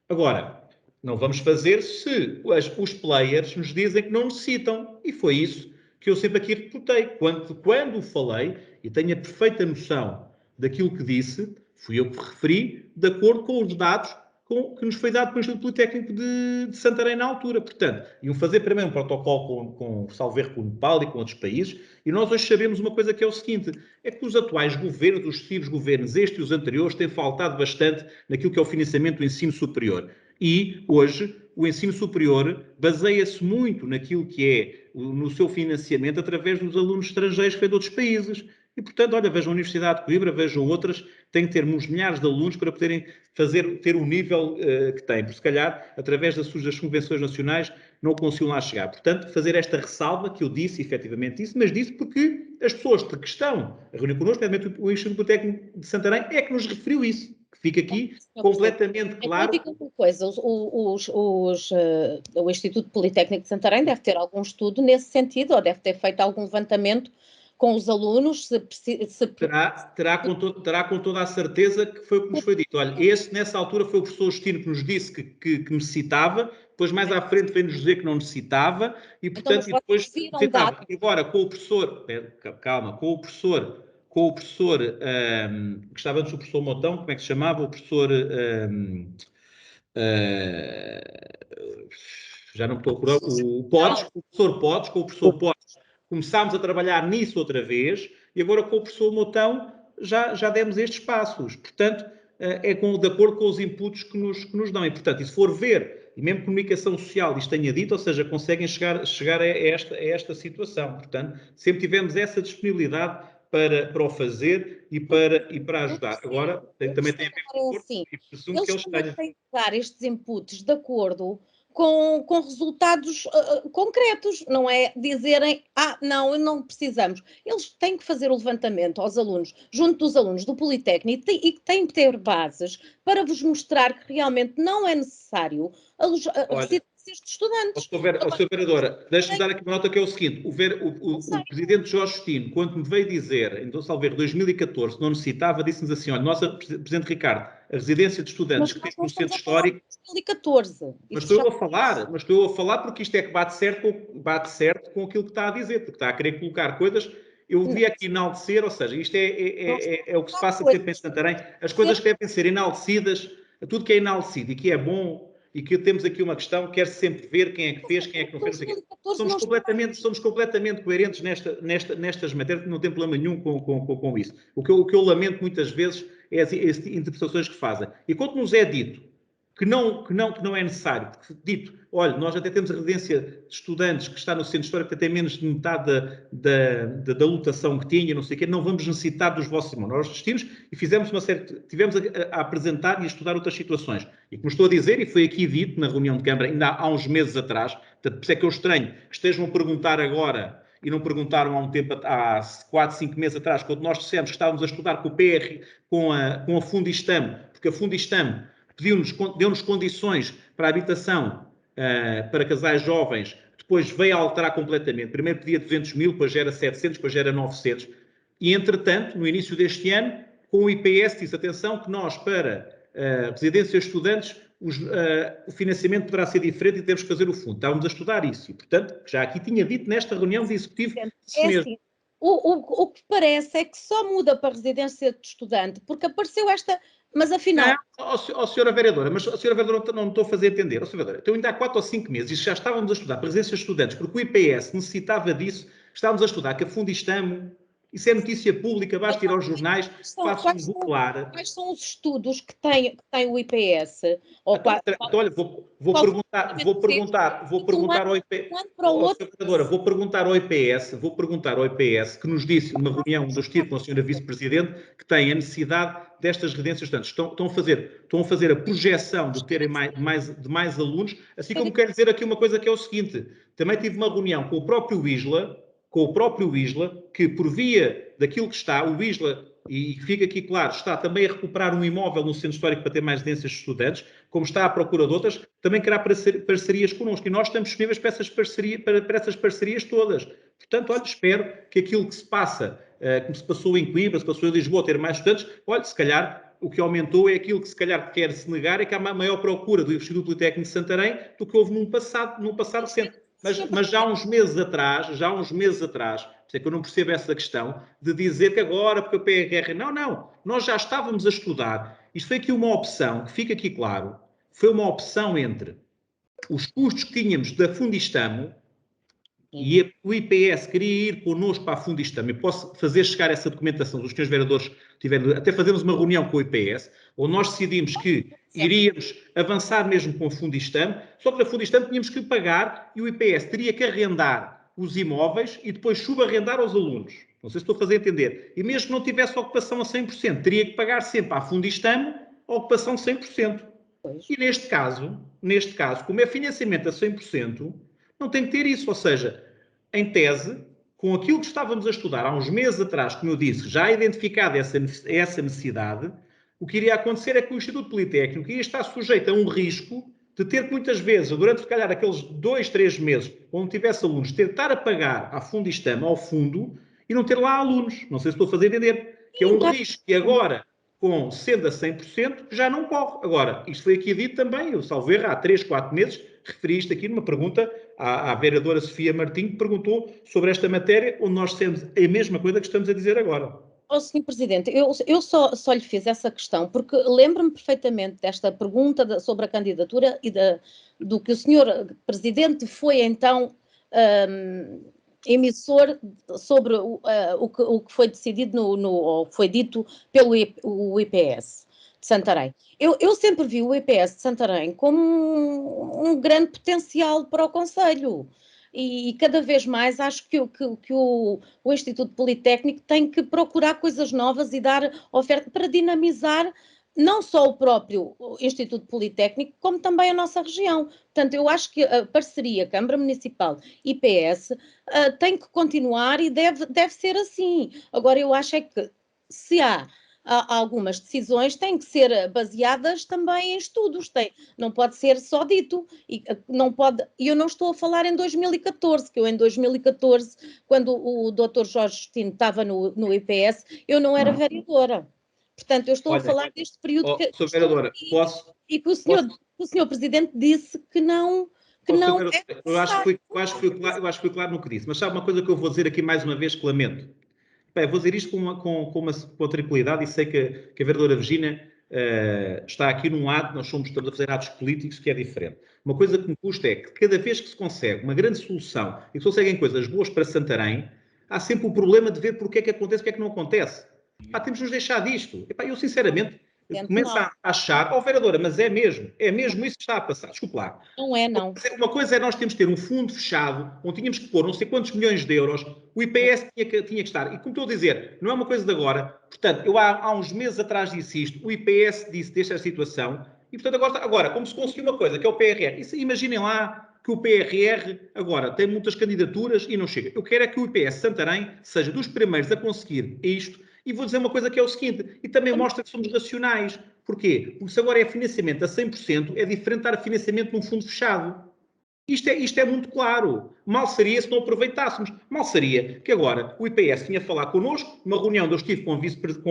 Agora, não vamos fazer se os players nos dizem que não necessitam. E foi isso que eu sempre aqui reportei. Quando falei, e tenho a perfeita noção daquilo que disse, fui eu que referi, de acordo com os dados que nos foi dado pelo Instituto Politécnico de Santarém na altura. Portanto, iam fazer primeiro um protocolo com o Nepal e com outros países, e nós hoje sabemos uma coisa que é o seguinte, é que os atuais governos, os sucessivos governos, este e os anteriores, têm faltado bastante naquilo que é o financiamento do ensino superior. E, hoje, o ensino superior baseia-se muito naquilo que é no seu financiamento através dos alunos estrangeiros que vêm de outros países. E, portanto, olha, vejam a Universidade de Coimbra, vejam outras, têm que ter uns milhares de alunos para poderem ter o nível que têm. Porque, se calhar, através das convenções nacionais, não conseguiam lá chegar. Portanto, fazer esta ressalva, que eu disse efetivamente isso, mas disse porque as pessoas que estão a reunir connosco, o Instituto Politécnico de Santarém, é que nos referiu isso. Que fica aqui completamente claro. Então, diga uma coisa, o Instituto Politécnico de Santarém deve ter algum estudo nesse sentido, ou deve ter feito algum levantamento com os alunos? Terá com toda a certeza que foi o que nos foi dito. Olha, nessa altura foi o professor Justino que nos disse que necessitava, depois mais à frente veio-nos dizer que não necessitava, e portanto, então, depois necessitava. Agora, com o professor, calma, com o professor, que estava antes do professor Motão, como é que se chamava? O professor... já não me estou a procurar, o professor Podes, começámos a trabalhar nisso outra vez e agora com o professor Moutão já demos estes passos. Portanto, de acordo com os inputs que nos dão. E, portanto, e se for ver, e mesmo comunicação social isto tenha dito, ou seja, conseguem chegar a esta situação. Portanto, sempre tivemos essa disponibilidade para o fazer e para ajudar. Agora, também tem a ver com assim, e presumo que eles tenham. Têm que dar estes inputs de acordo com resultados concretos, não é dizerem, não precisamos. Eles têm que fazer o levantamento aos alunos, junto dos alunos do Politécnico, e que têm que ter bases para vos mostrar que realmente não é necessário a residências de estudantes. Sra. Vereadora, deixe-me dar aqui uma nota que é o seguinte, o Presidente Jorge Justino, quando me veio dizer, então, salvo erro, 2014, não necessitava, disse-nos assim, olha, nossa Presidente Ricardo, a residência de estudantes que tem no centro histórico... 2014. Mas estou a falar porque isto é que bate certo com aquilo que está a dizer, porque está a querer colocar coisas... Eu vi aqui enaltecer, ou seja, isto é o que se passa sempre em Santarém, as coisas que devem ser enaltecidas, tudo que é enaltecido e que é bom, e que temos aqui uma questão, quer sempre ver quem é que fez, quem é que não fez, não sei o quê. Somos completamente coerentes nestas matérias, não tem problema nenhum com isso. O que eu lamento muitas vezes é as interpretações que fazem. E quando nos é dito que não é necessário, porque dito, olha, nós até temos a residência de estudantes que está no centro histórico que até menos de metade da lotação que tinha, não sei o quê, não vamos necessitar dos vossos irmãos. Nós assistimos e tivemos a apresentar e a estudar outras situações. E como estou a dizer, e foi aqui dito na reunião de Câmara, ainda há uns meses atrás, portanto, por isso é que eu estranho que estejam a perguntar agora e não perguntaram há 4, 5 meses atrás, quando nós dissemos que estávamos a estudar com o PR, com a Fundistam, porque a Fundistam deu-nos condições para a habitação para casais jovens, depois veio a alterar completamente. Primeiro pedia 200 mil, depois já era 700, depois já era 900. E, entretanto, no início deste ano, com o IPS, disse, atenção, que nós, para residências de estudantes, o financiamento poderá ser diferente e temos que fazer o fundo. Estávamos a estudar isso. E, portanto, já aqui tinha dito nesta reunião de executivo... Assim, o que parece é que só muda para residência de estudante, porque apareceu esta... Mas afinal... Senhora Vereadora, mas a Senhora Vereadora não me estou a fazer entender. Senhora Vereadora, então ainda há 4 ou 5 meses já estávamos a estudar presença de estudantes, porque o IPS necessitava disso, estávamos a estudar que a Fundistamo, isso é notícia pública, basta ir aos jornais, façam um popular. Quais são os estudos que tem o IPS? Olha, vou perguntar ao IPS, vou perguntar ao IPS, que nos disse numa reunião do Estiro com a Senhora Vice-Presidente, que tem a necessidade destas residências estudantes. Estão a fazer a projeção de terem mais alunos, assim como quero dizer aqui uma coisa que é o seguinte, também tive uma reunião com o próprio Isla, que por via daquilo que está, o Isla, e fica aqui claro, está também a recuperar um imóvel no centro histórico para ter mais residências de estudantes, como está à procura de outras, também querá parcerias connosco. E nós estamos disponíveis para essas parcerias todas. Portanto, olha, espero que aquilo que se passa, como se passou em Coimbra, se passou em Lisboa, ter mais estudantes, olha, se calhar o que aumentou é aquilo que se calhar quer-se negar, é que há uma maior procura do Instituto Politécnico de Santarém do que houve num passado recente. Mas já há uns meses atrás, por isso é que eu não percebo essa questão, de dizer que agora, porque o PRR... Não, nós já estávamos a estudar. Isto foi aqui uma opção, que fica aqui claro, foi uma opção entre os custos que tínhamos da Fundistamo e o IPS queria ir connosco para a Fundistamo. Eu posso fazer chegar essa documentação dos senhores vereadores, até fazermos uma reunião com o IPS, onde nós decidimos que iríamos avançar mesmo com a Fundistam, só que da Fundistam tínhamos que pagar e o IPS teria que arrendar os imóveis e depois subarrendar aos alunos. Não sei se estou a fazer entender. E mesmo que não tivesse ocupação a 100%, teria que pagar sempre à Fundistam a ocupação 100%. E neste caso, como é financiamento a 100%, não tem que ter isso. Ou seja, em tese, com aquilo que estávamos a estudar há uns meses atrás, como eu disse, já identificada essa necessidade, o que iria acontecer é que o Instituto Politécnico ia estar sujeito a um risco de ter que muitas vezes, durante se calhar aqueles 2, 3 meses, onde tivesse alunos, ter de estar a pagar à Fundistam, ao fundo, e não ter lá alunos. Não sei se estou a fazer entender. Que é um risco que agora, sendo a 100%, já não corre. Agora, isto foi aqui dito também, eu salvo erro, há 3, 4 meses, referi isto aqui numa pergunta à vereadora Sofia Martim, que perguntou sobre esta matéria, onde nós temos a mesma coisa que estamos a dizer agora. Sr. Presidente, eu só lhe fiz essa questão porque lembro-me perfeitamente desta pergunta sobre a candidatura e do que o Sr. Presidente foi então emissor sobre o que foi decidido ou foi dito pelo o IPS de Santarém. Eu sempre vi o IPS de Santarém como um grande potencial para o concelho. E cada vez mais acho que o Instituto Politécnico tem que procurar coisas novas e dar oferta para dinamizar não só o próprio Instituto Politécnico, como também a nossa região. Portanto, eu acho que a parceria Câmara Municipal e IPS tem que continuar e deve ser assim. Agora, eu acho é que se há algumas decisões têm que ser baseadas também em estudos, não pode ser só dito, e eu não estou a falar em 2014, que eu em 2014, quando o Dr. Jorge Justino estava no IPS, eu não era vereadora. Portanto, eu estou a falar deste período que vereadora, e que o senhor Presidente disse que não eu acho que foi claro no que disse, mas sabe uma coisa que eu vou dizer aqui mais uma vez que lamento? Bem, vou dizer isto com uma tranquilidade e sei que a vereadora Virgínia está aqui num ato, nós estamos a fazer atos políticos que é diferente. Uma coisa que me custa é que cada vez que se consegue uma grande solução e que se conseguem coisas boas para Santarém, há sempre o problema de ver porque é que acontece e porque é que não acontece. Temos de nos deixar disto. Eu sinceramente começo a achar, vereadora, mas é mesmo isso que está a passar. Desculpe lá. Não é, não. Uma coisa é nós temos que ter um fundo fechado, onde tínhamos que pôr não sei quantos milhões de euros, o IPS tinha que estar. E como estou a dizer, não é uma coisa de agora. Portanto, eu há uns meses atrás disse isto, o IPS disse desta situação, e portanto agora como se conseguiu uma coisa, que é o PRR. Imaginem lá que o PRR agora tem muitas candidaturas e não chega. Eu quero é que o IPS Santarém seja dos primeiros a conseguir isto. E vou dizer uma coisa que é o seguinte, e também mostra que somos racionais. Porquê? Porque se agora é financiamento a 100%, é diferente dar financiamento num fundo fechado. Isto é muito claro. Mal seria se não aproveitássemos. Mal seria que agora o IPS vinha falar connosco, numa reunião onde eu estive com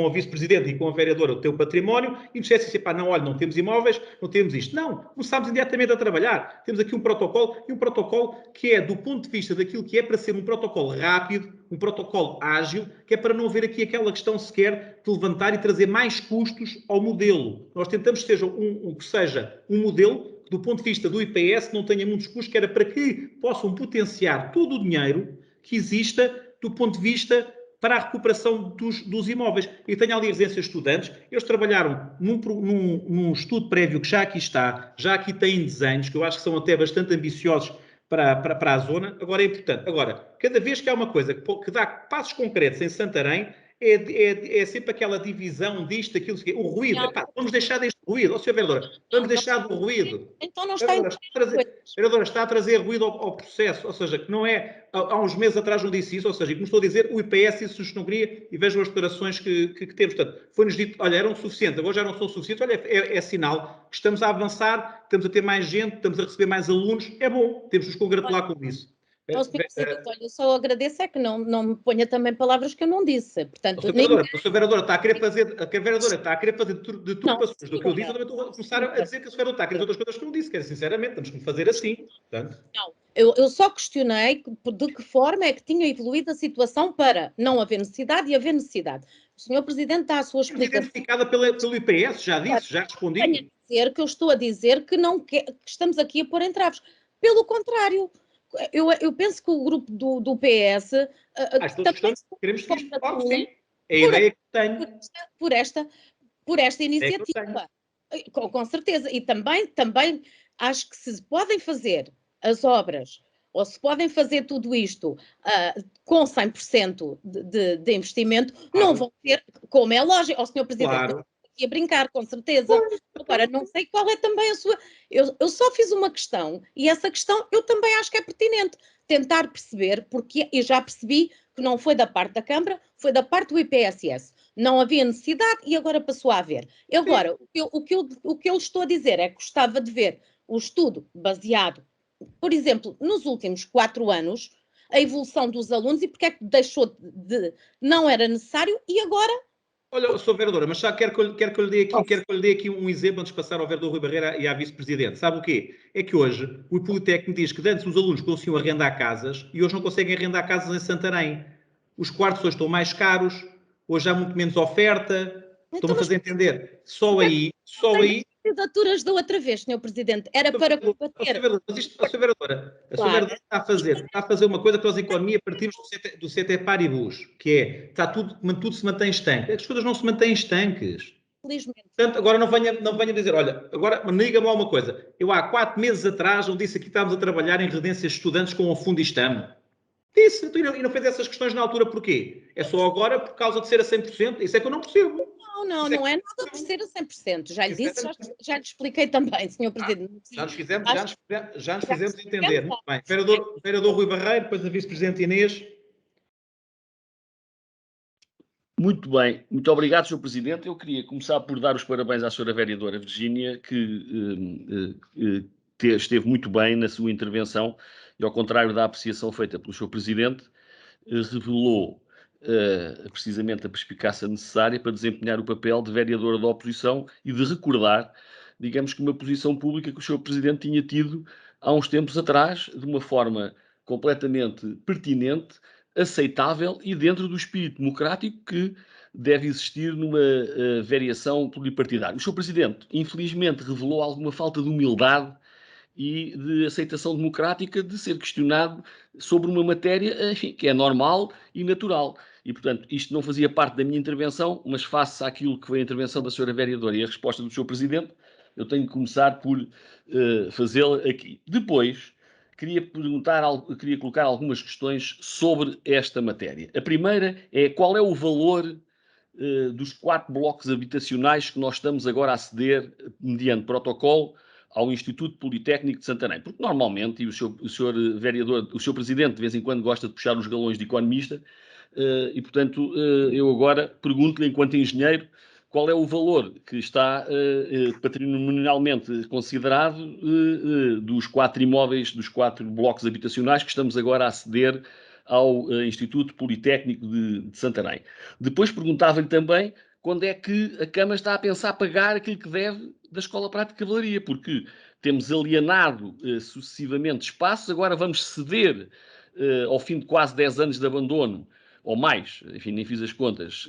a vice-presidente e com a vereadora do teu património, e nos dissesse assim, não, olha, não temos imóveis, não temos isto. Não, começámos imediatamente a trabalhar. Temos aqui um protocolo, e um protocolo que é, do ponto de vista daquilo que é para ser um protocolo rápido, um protocolo ágil, que é para não haver aqui aquela questão sequer de levantar e trazer mais custos ao modelo. Nós tentamos que seja um modelo do ponto de vista do IPS, não tenha muitos custos, que era para que possam potenciar todo o dinheiro que exista do ponto de vista para a recuperação dos imóveis. E tenho ali residências de estudantes, eles trabalharam num estudo prévio que já aqui está, já aqui têm desenhos, que eu acho que são até bastante ambiciosos para a zona. Agora é importante. Agora, cada vez que há uma coisa que dá passos concretos em Santarém, é sempre aquela divisão disto, aquilo, o ruído. Vamos deixar deste ruído. Sr. Vereadora, vamos deixar do ruído. Então não está Vereadora, está a trazer ruído ao processo, ou seja, que não é, há uns meses atrás não disse isso, ou seja, como estou a dizer, o IPS isso não queria, e vejam as declarações que temos. Portanto, foi-nos dito, olha, eram suficientes, agora já não são suficientes, olha, é sinal que estamos a avançar, estamos a ter mais gente, estamos a receber mais alunos, é bom, temos de nos congratular com isso. Olha, eu só agradeço é que não me ponha também palavras que eu não disse. Portanto, a vereadora está a querer fazer deturpações do que eu disse, eu também estou a começar a dizer que a vereadora está a querer outras coisas que eu não disse, que sinceramente, temos que fazer assim. Portanto. Não, eu só questionei de que forma é que tinha evoluído a situação para não haver necessidade e haver necessidade. O Sr. Presidente dá a sua explicação. Identificada pelo IPS, já disse, já respondi. Tenho a dizer que eu estou a dizer que estamos aqui a pôr entraves. Pelo contrário, eu penso que o grupo do PS queremos que isto fale, sim. É a ideia que tenho. Por esta iniciativa. Com certeza. E também acho que se podem fazer as obras, ou se podem fazer tudo isto com 100% de investimento, não vão ter, como é lógico, Sr. Presidente, a brincar, com certeza. Agora, não sei qual é também a sua... Eu só fiz uma questão, e essa questão eu também acho que é pertinente. Tentar perceber, porque eu já percebi que não foi da parte da Câmara, foi da parte do IPSS. Não havia necessidade e agora passou a haver. Agora, o que eu estou a dizer é que gostava de ver o estudo baseado, por exemplo, nos últimos 4 anos, a evolução dos alunos e porque é que deixou não era necessário e agora... Olha, Sr. Vereadora, mas já quero que eu lhe dê aqui um exemplo antes de passar ao vereador Rui Barreira e à vice-presidente. Sabe o quê? É que hoje o Politécnico diz que antes os alunos conseguiam arrendar casas e hoje não conseguem arrendar casas em Santarém. Os quartos hoje estão mais caros, hoje há muito menos oferta. Estão-me a fazer entender. Só aí candidaturas da outra vez, Sr. Presidente. Era para combater. Mas isto, a Sra. Vereadora está a fazer uma coisa que nós, a economia, partimos do CT Paribus, que é, tudo se mantém estanque. As coisas não se mantêm estanques. Felizmente. Portanto, agora não venha dizer, olha, agora diga-me uma coisa. Eu há 4 meses atrás não disse aqui que estávamos a trabalhar em residências de estudantes com o Fundistamo. Disse, e não fez essas questões na altura porquê? É só agora por causa de ser a 100%? Isso é que eu não percebo. Não é nada por ser a 100%. Já lhe disse, já lhe expliquei também, Sr. Presidente. Já nos fizemos entender. Muito bem. Vereador Rui Barreiro, depois a Vice-Presidente Inês. Muito bem, muito obrigado, Sr. Presidente. Eu queria começar por dar os parabéns à Sra. Vereadora Virgínia, que esteve muito bem na sua intervenção e, ao contrário da apreciação feita pelo Sr. Presidente, revelou precisamente a perspicácia necessária para desempenhar o papel de vereadora da oposição e de recordar, digamos que uma posição pública que o Sr. Presidente tinha tido há uns tempos atrás, de uma forma completamente pertinente, aceitável e dentro do espírito democrático que deve existir numa variação pluripartidária. O Sr. Presidente, infelizmente, revelou alguma falta de humildade e de aceitação democrática de ser questionado sobre uma matéria, enfim, que é normal e natural. E, portanto, isto não fazia parte da minha intervenção, mas face àquilo que foi a intervenção da Sra. Vereadora e a resposta do Sr. Presidente, eu tenho que começar por fazê-la aqui. Depois, queria colocar algumas questões sobre esta matéria. A primeira é qual é o valor dos 4 blocos habitacionais que nós estamos agora a ceder, mediante protocolo, ao Instituto Politécnico de Santarém. Porque normalmente, e o Sr. Vereador, o Sr. Presidente de vez em quando gosta de puxar os galões de economista, e portanto eu agora pergunto-lhe, enquanto engenheiro, qual é o valor que está patrimonialmente considerado dos 4 imóveis, dos 4 blocos habitacionais que estamos agora a ceder ao Instituto Politécnico de Santarém. Depois perguntava-lhe também quando é que a Câmara está a pensar pagar aquilo que deve da Escola Prática de Cavalaria, porque temos alienado sucessivamente espaços, agora vamos ceder, ao fim de quase 10 anos de abandono, ou mais, enfim, nem fiz as contas,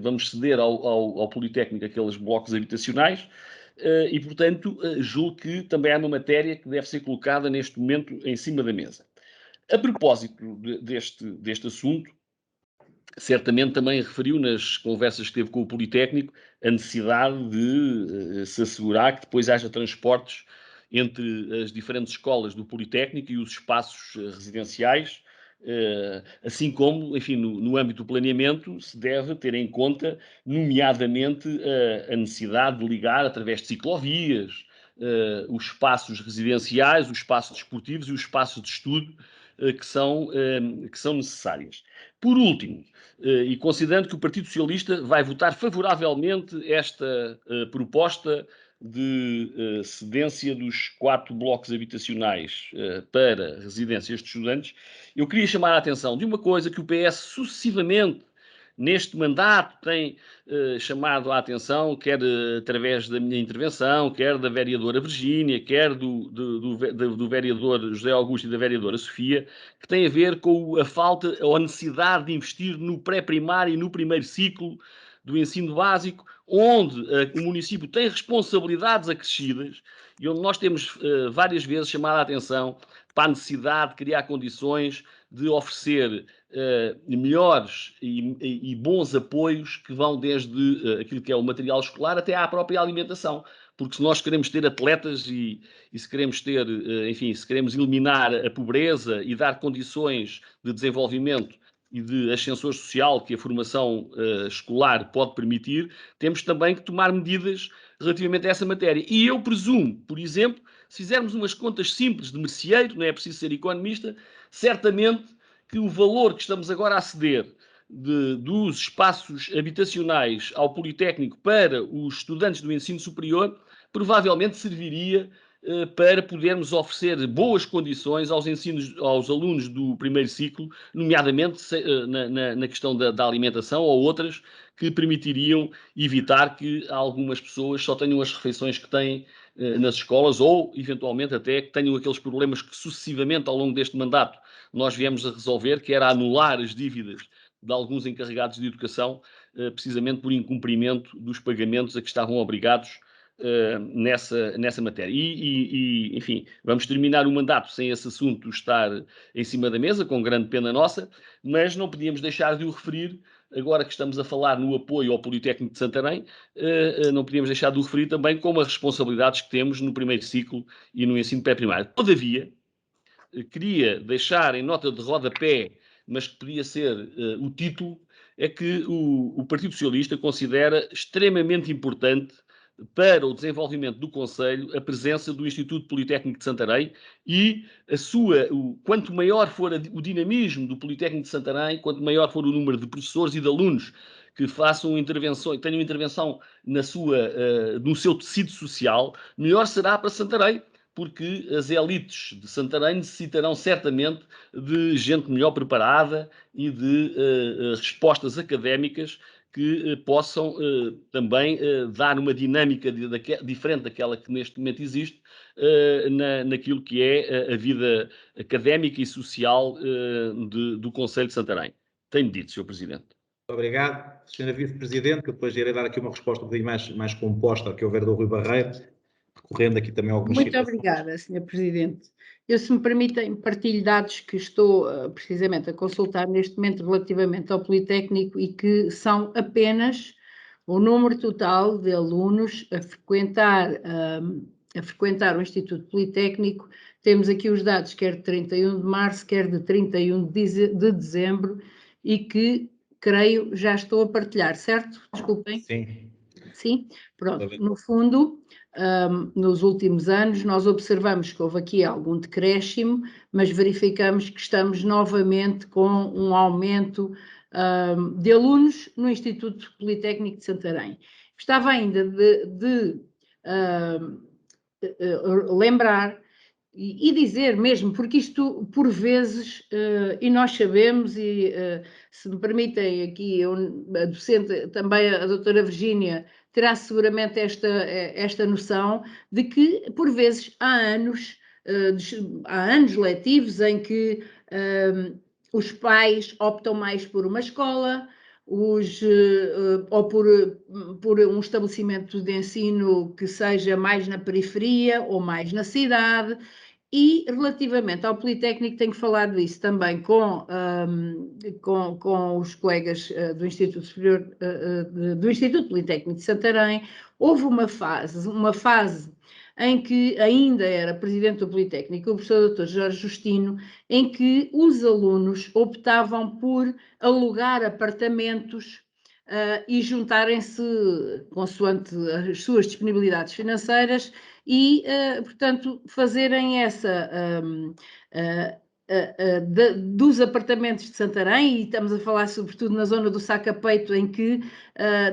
vamos ceder ao Politécnico aqueles blocos habitacionais, e, portanto, julgo que também há uma matéria que deve ser colocada neste momento em cima da mesa. A propósito deste assunto, certamente também referiu nas conversas que teve com o Politécnico a necessidade de se assegurar que depois haja transportes entre as diferentes escolas do Politécnico e os espaços residenciais, assim como, enfim, no âmbito do planeamento se deve ter em conta, nomeadamente, a necessidade de ligar através de ciclovias, os espaços residenciais, os espaços desportivos e os espaços de estudo que são necessárias. Por último, e considerando que o Partido Socialista vai votar favoravelmente esta proposta de cedência dos 4 blocos habitacionais para residências de estudantes, eu queria chamar a atenção de uma coisa que o PS sucessivamente neste mandato tem chamado a atenção, quer através da minha intervenção, quer da vereadora Virgínia, quer do vereador José Augusto e da vereadora Sofia, que tem a ver com a falta ou a necessidade de investir no pré-primário e no primeiro ciclo do ensino básico, onde o município tem responsabilidades acrescidas e onde nós temos várias vezes chamado a atenção para a necessidade de criar condições de oferecer melhores e bons apoios que vão desde aquilo que é o material escolar até à própria alimentação. Porque se nós queremos ter atletas e se queremos ter, enfim, se queremos eliminar a pobreza e dar condições de desenvolvimento e de ascensor social que a formação escolar pode permitir, temos também que tomar medidas relativamente a essa matéria. E eu presumo, por exemplo, se fizermos umas contas simples de merceeiro, não é preciso ser economista, certamente que o valor que estamos agora a ceder dos espaços habitacionais ao Politécnico para os estudantes do ensino superior provavelmente serviria para podermos oferecer boas condições aos alunos do primeiro ciclo, nomeadamente na questão da alimentação ou outras que permitiriam evitar que algumas pessoas só tenham as refeições que têm nas escolas ou, eventualmente, até que tenham aqueles problemas que sucessivamente ao longo deste mandato nós viemos a resolver, que era anular as dívidas de alguns encarregados de educação, precisamente por incumprimento dos pagamentos a que estavam obrigados nessa matéria. Enfim, vamos terminar o mandato sem esse assunto estar em cima da mesa, com grande pena nossa, mas não podíamos deixar de o referir, agora que estamos a falar no apoio ao Politécnico de Santarém, não podíamos deixar de o referir também como as responsabilidades que temos no primeiro ciclo e no ensino pré-primário. Todavia, queria deixar em nota de rodapé, mas que podia ser o título, é que o Partido Socialista considera extremamente importante para o desenvolvimento do Conselho a presença do Instituto Politécnico de Santarém e quanto maior for o dinamismo do Politécnico de Santarém, quanto maior for o número de professores e de alunos que façam intervenção, tenham intervenção no seu tecido social, melhor será para Santarém, porque as elites de Santarém necessitarão certamente de gente melhor preparada e de respostas académicas que possam também dar uma dinâmica diferente daquela que neste momento existe naquilo que é a vida académica e social do Conselho de Santarém. Tenho dito, Sr. Presidente. Obrigado. Sra. Vice-Presidente, que depois irei dar aqui uma resposta um bocadinho mais composta ao que houver do Rui Barreiro, recorrendo aqui também a algumas Muito obrigada, Sr. Presidente. Eu, se me permitem, partilho dados que estou precisamente a consultar neste momento relativamente ao Politécnico e que são apenas o número total de alunos a frequentar o Instituto Politécnico. Temos aqui os dados quer de 31 de março, quer de 31 de dezembro e que, creio, já estou a partilhar, certo? Desculpem. Sim. Sim? Pronto. No fundo, nos últimos anos, nós observamos que houve aqui algum decréscimo, mas verificamos que estamos novamente com um aumento de alunos no Instituto Politécnico de Santarém. Gostava ainda de lembrar e dizer mesmo, porque isto por vezes, e nós sabemos, e se me permitem aqui, a docente, também a doutora Virgínia, terá seguramente esta noção de que por vezes há anos letivos em que os pais optam mais por uma escola, ou por um estabelecimento de ensino que seja mais na periferia ou mais na cidade. E relativamente ao Politécnico, tenho falado disso também com os colegas do Instituto Superior, do Instituto Politécnico de Santarém. Houve uma fase em que ainda era presidente do Politécnico, o professor Dr. Jorge Justino, em que os alunos optavam por alugar apartamentos e juntarem-se consoante as suas disponibilidades financeiras e, portanto, fazerem dos apartamentos de Santarém, e estamos a falar sobretudo na zona do Saca-Peito, em que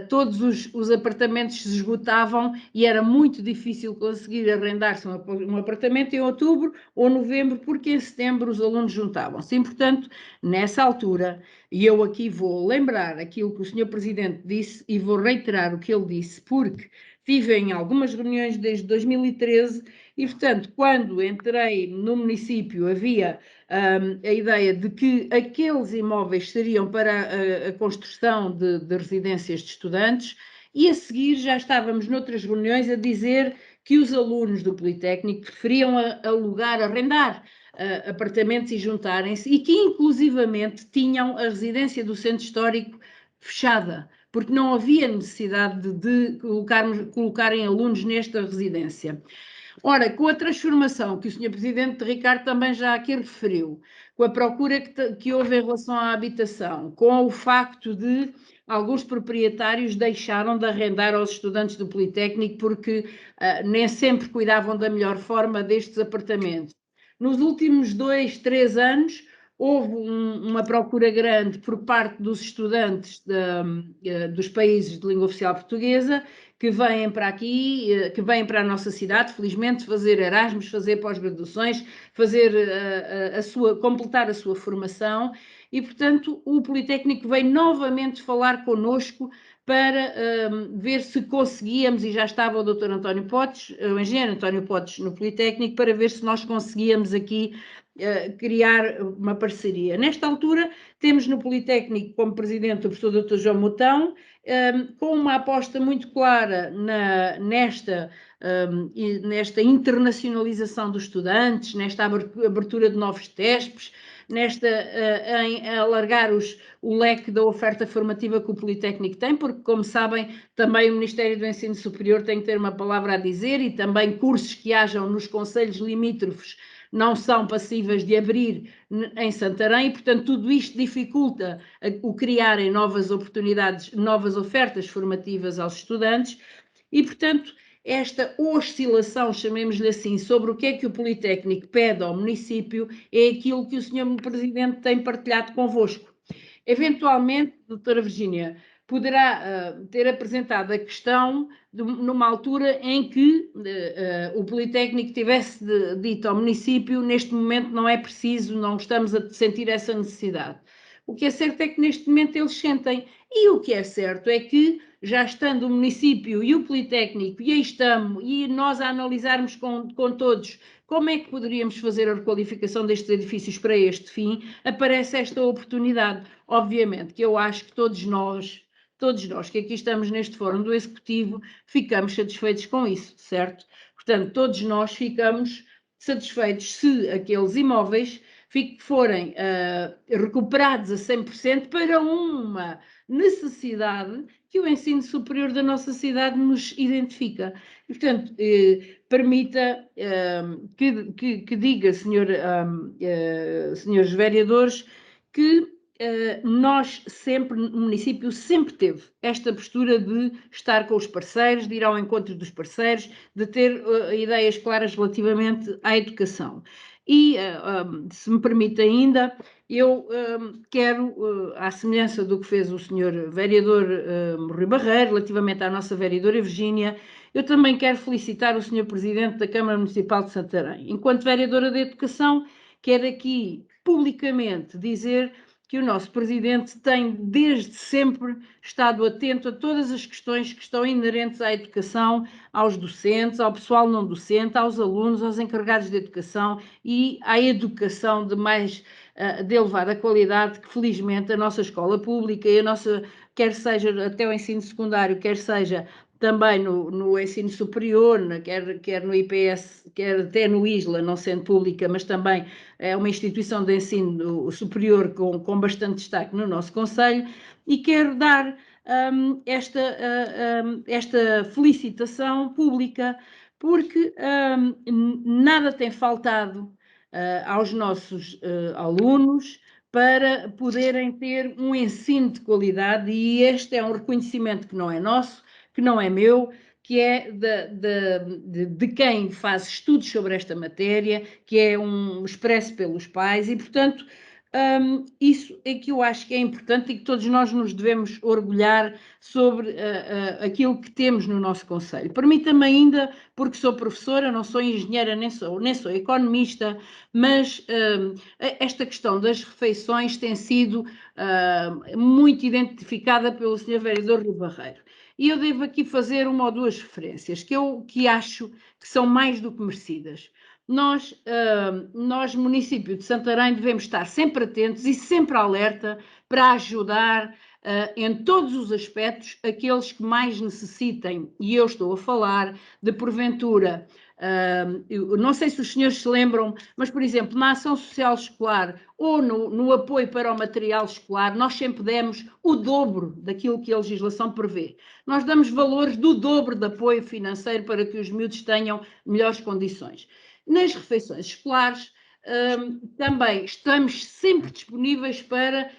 todos os apartamentos se esgotavam e era muito difícil conseguir arrendar-se um apartamento em outubro ou novembro, porque em setembro os alunos juntavam-se. E, portanto, nessa altura, e eu aqui vou lembrar aquilo que o Sr. Presidente disse e vou reiterar o que ele disse, porque tive em algumas reuniões desde 2013 e, portanto, quando entrei no município havia a ideia de que aqueles imóveis seriam para a construção de residências de estudantes e a seguir já estávamos noutras reuniões a dizer que os alunos do Politécnico preferiam alugar, arrendar apartamentos e juntarem-se e que inclusivamente tinham a residência do centro histórico fechada, porque não havia necessidade de colocarem alunos nesta residência. Ora, com a transformação que o Sr. Presidente Ricardo também já aqui referiu, com a procura que houve em relação à habitação, com o facto de alguns proprietários deixaram de arrendar aos estudantes do Politécnico porque nem sempre cuidavam da melhor forma destes apartamentos. Nos últimos 2, 3 anos, houve uma procura grande por parte dos estudantes dos países de língua oficial portuguesa que vêm para aqui, que vêm para a nossa cidade, felizmente, fazer Erasmus, fazer pós-graduações, completar a sua formação e, portanto, o Politécnico veio novamente falar connosco para ver se conseguíamos, e já estava o Dr. António Potes, o engenheiro António Potes no Politécnico, para ver se nós conseguíamos aqui criar uma parceria. Nesta altura, temos no Politécnico como presidente o professor Dr. João Moutão, com uma aposta muito clara nesta internacionalização dos estudantes, nesta abertura de novos TESPs, em alargar o leque da oferta formativa que o Politécnico tem, porque, como sabem, também o Ministério do Ensino Superior tem que ter uma palavra a dizer, e também cursos que hajam nos concelhos limítrofes não são passíveis de abrir em Santarém, e, portanto, tudo isto dificulta o criarem novas oportunidades, novas ofertas formativas aos estudantes, e, portanto, esta oscilação, chamemos-lhe assim, sobre o que é que o Politécnico pede ao município é aquilo que o Sr. Presidente tem partilhado convosco. Eventualmente, doutora Virgínia, poderá ter apresentado a questão numa altura em que o Politécnico tivesse dito ao município: neste momento não é preciso, não estamos a sentir essa necessidade. O que é certo é que neste momento eles sentem, e o que é certo é que, já estando o município e o Politécnico, e aí estamos, e nós a analisarmos com todos como é que poderíamos fazer a requalificação destes edifícios para este fim, aparece esta oportunidade. Obviamente que eu acho que todos nós que aqui estamos neste fórum do Executivo, ficamos satisfeitos com isso, certo? Portanto, todos nós ficamos satisfeitos se aqueles imóveis forem recuperados a 100% para uma necessidade que o ensino superior da nossa cidade nos identifica. E, portanto, permita que diga, senhores vereadores, que nós sempre, o município sempre teve esta postura de estar com os parceiros, de ir ao encontro dos parceiros, de ter ideias claras relativamente à educação. E, se me permite ainda, eu quero, à semelhança do que fez o Sr. Vereador Rui Barreiro, relativamente à nossa Vereadora Virgínia, eu também quero felicitar o Sr. Presidente da Câmara Municipal de Santarém. Enquanto Vereadora da Educação, quero aqui publicamente dizer que o nosso Presidente tem desde sempre estado atento a todas as questões que estão inerentes à educação, aos docentes, ao pessoal não docente, aos alunos, aos encarregados de educação e à educação de elevada qualidade, que felizmente a nossa escola pública e a nossa, quer seja até o ensino secundário, quer seja também no ensino superior, quer no IPS, quer até no ISLA, não sendo pública, mas também é uma instituição de ensino superior com bastante destaque no nosso concelho, e quero dar esta felicitação pública, porque nada tem faltado aos nossos alunos para poderem ter um ensino de qualidade, e este é um reconhecimento que não é nosso, que não é meu, que é de quem faz estudos sobre esta matéria, que é expresso pelos pais, e, portanto, isso é que eu acho que é importante e que todos nós nos devemos orgulhar sobre aquilo que temos no nosso concelho. Permita-me ainda, porque sou professora, não sou engenheira, nem sou economista, mas esta questão das refeições tem sido muito identificada pelo Sr. Vereador Rui Barreiro. E eu devo aqui fazer uma ou duas referências que acho que são mais do que merecidas. Nós, município de Santarém, devemos estar sempre atentos e sempre alerta para ajudar em todos os aspectos aqueles que mais necessitem. E eu estou a falar de, porventura, não sei se os senhores se lembram, mas, por exemplo, na ação social escolar ou no apoio para o material escolar, nós sempre demos o dobro daquilo que a legislação prevê. Nós damos valores do dobro de apoio financeiro para que os miúdos tenham melhores condições. Nas refeições escolares, também estamos sempre disponíveis para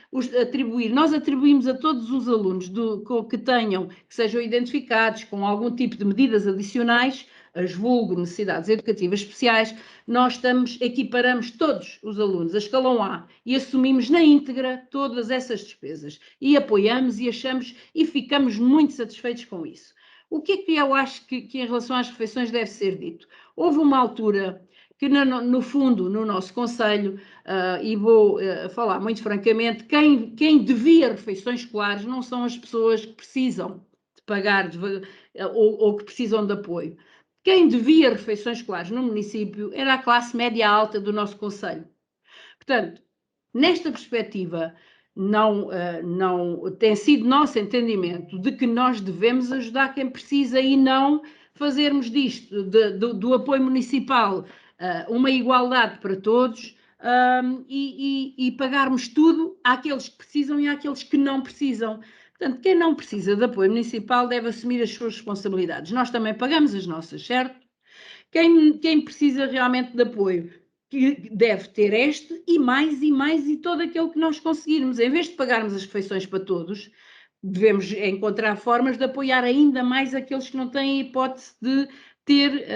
atribuir. Nós atribuímos a todos os alunos que sejam identificados com algum tipo de medidas adicionais, as vulgo necessidades educativas especiais, nós equiparamos todos os alunos a escalão A e assumimos na íntegra todas essas despesas e apoiamos e achamos e ficamos muito satisfeitos com isso. O que é que eu acho que em relação às refeições deve ser dito? Houve uma altura que no fundo, no nosso Conselho, e vou falar muito francamente, quem devia refeições escolares não são as pessoas que precisam de pagar ou que precisam de apoio. Quem devia refeições escolares no município era a classe média alta do nosso Conselho. Portanto, nesta perspectiva, não tem sido nosso entendimento de que nós devemos ajudar quem precisa e não fazermos disto, do apoio municipal, uma igualdade para todos e pagarmos tudo àqueles que precisam e àqueles que não precisam. Portanto, quem não precisa de apoio municipal deve assumir as suas responsabilidades. Nós também pagamos as nossas, certo? Quem precisa realmente de apoio, que deve ter este e mais e todo aquele que nós conseguirmos. Em vez de pagarmos as refeições para todos, devemos encontrar formas de apoiar ainda mais aqueles que não têm hipótese de ter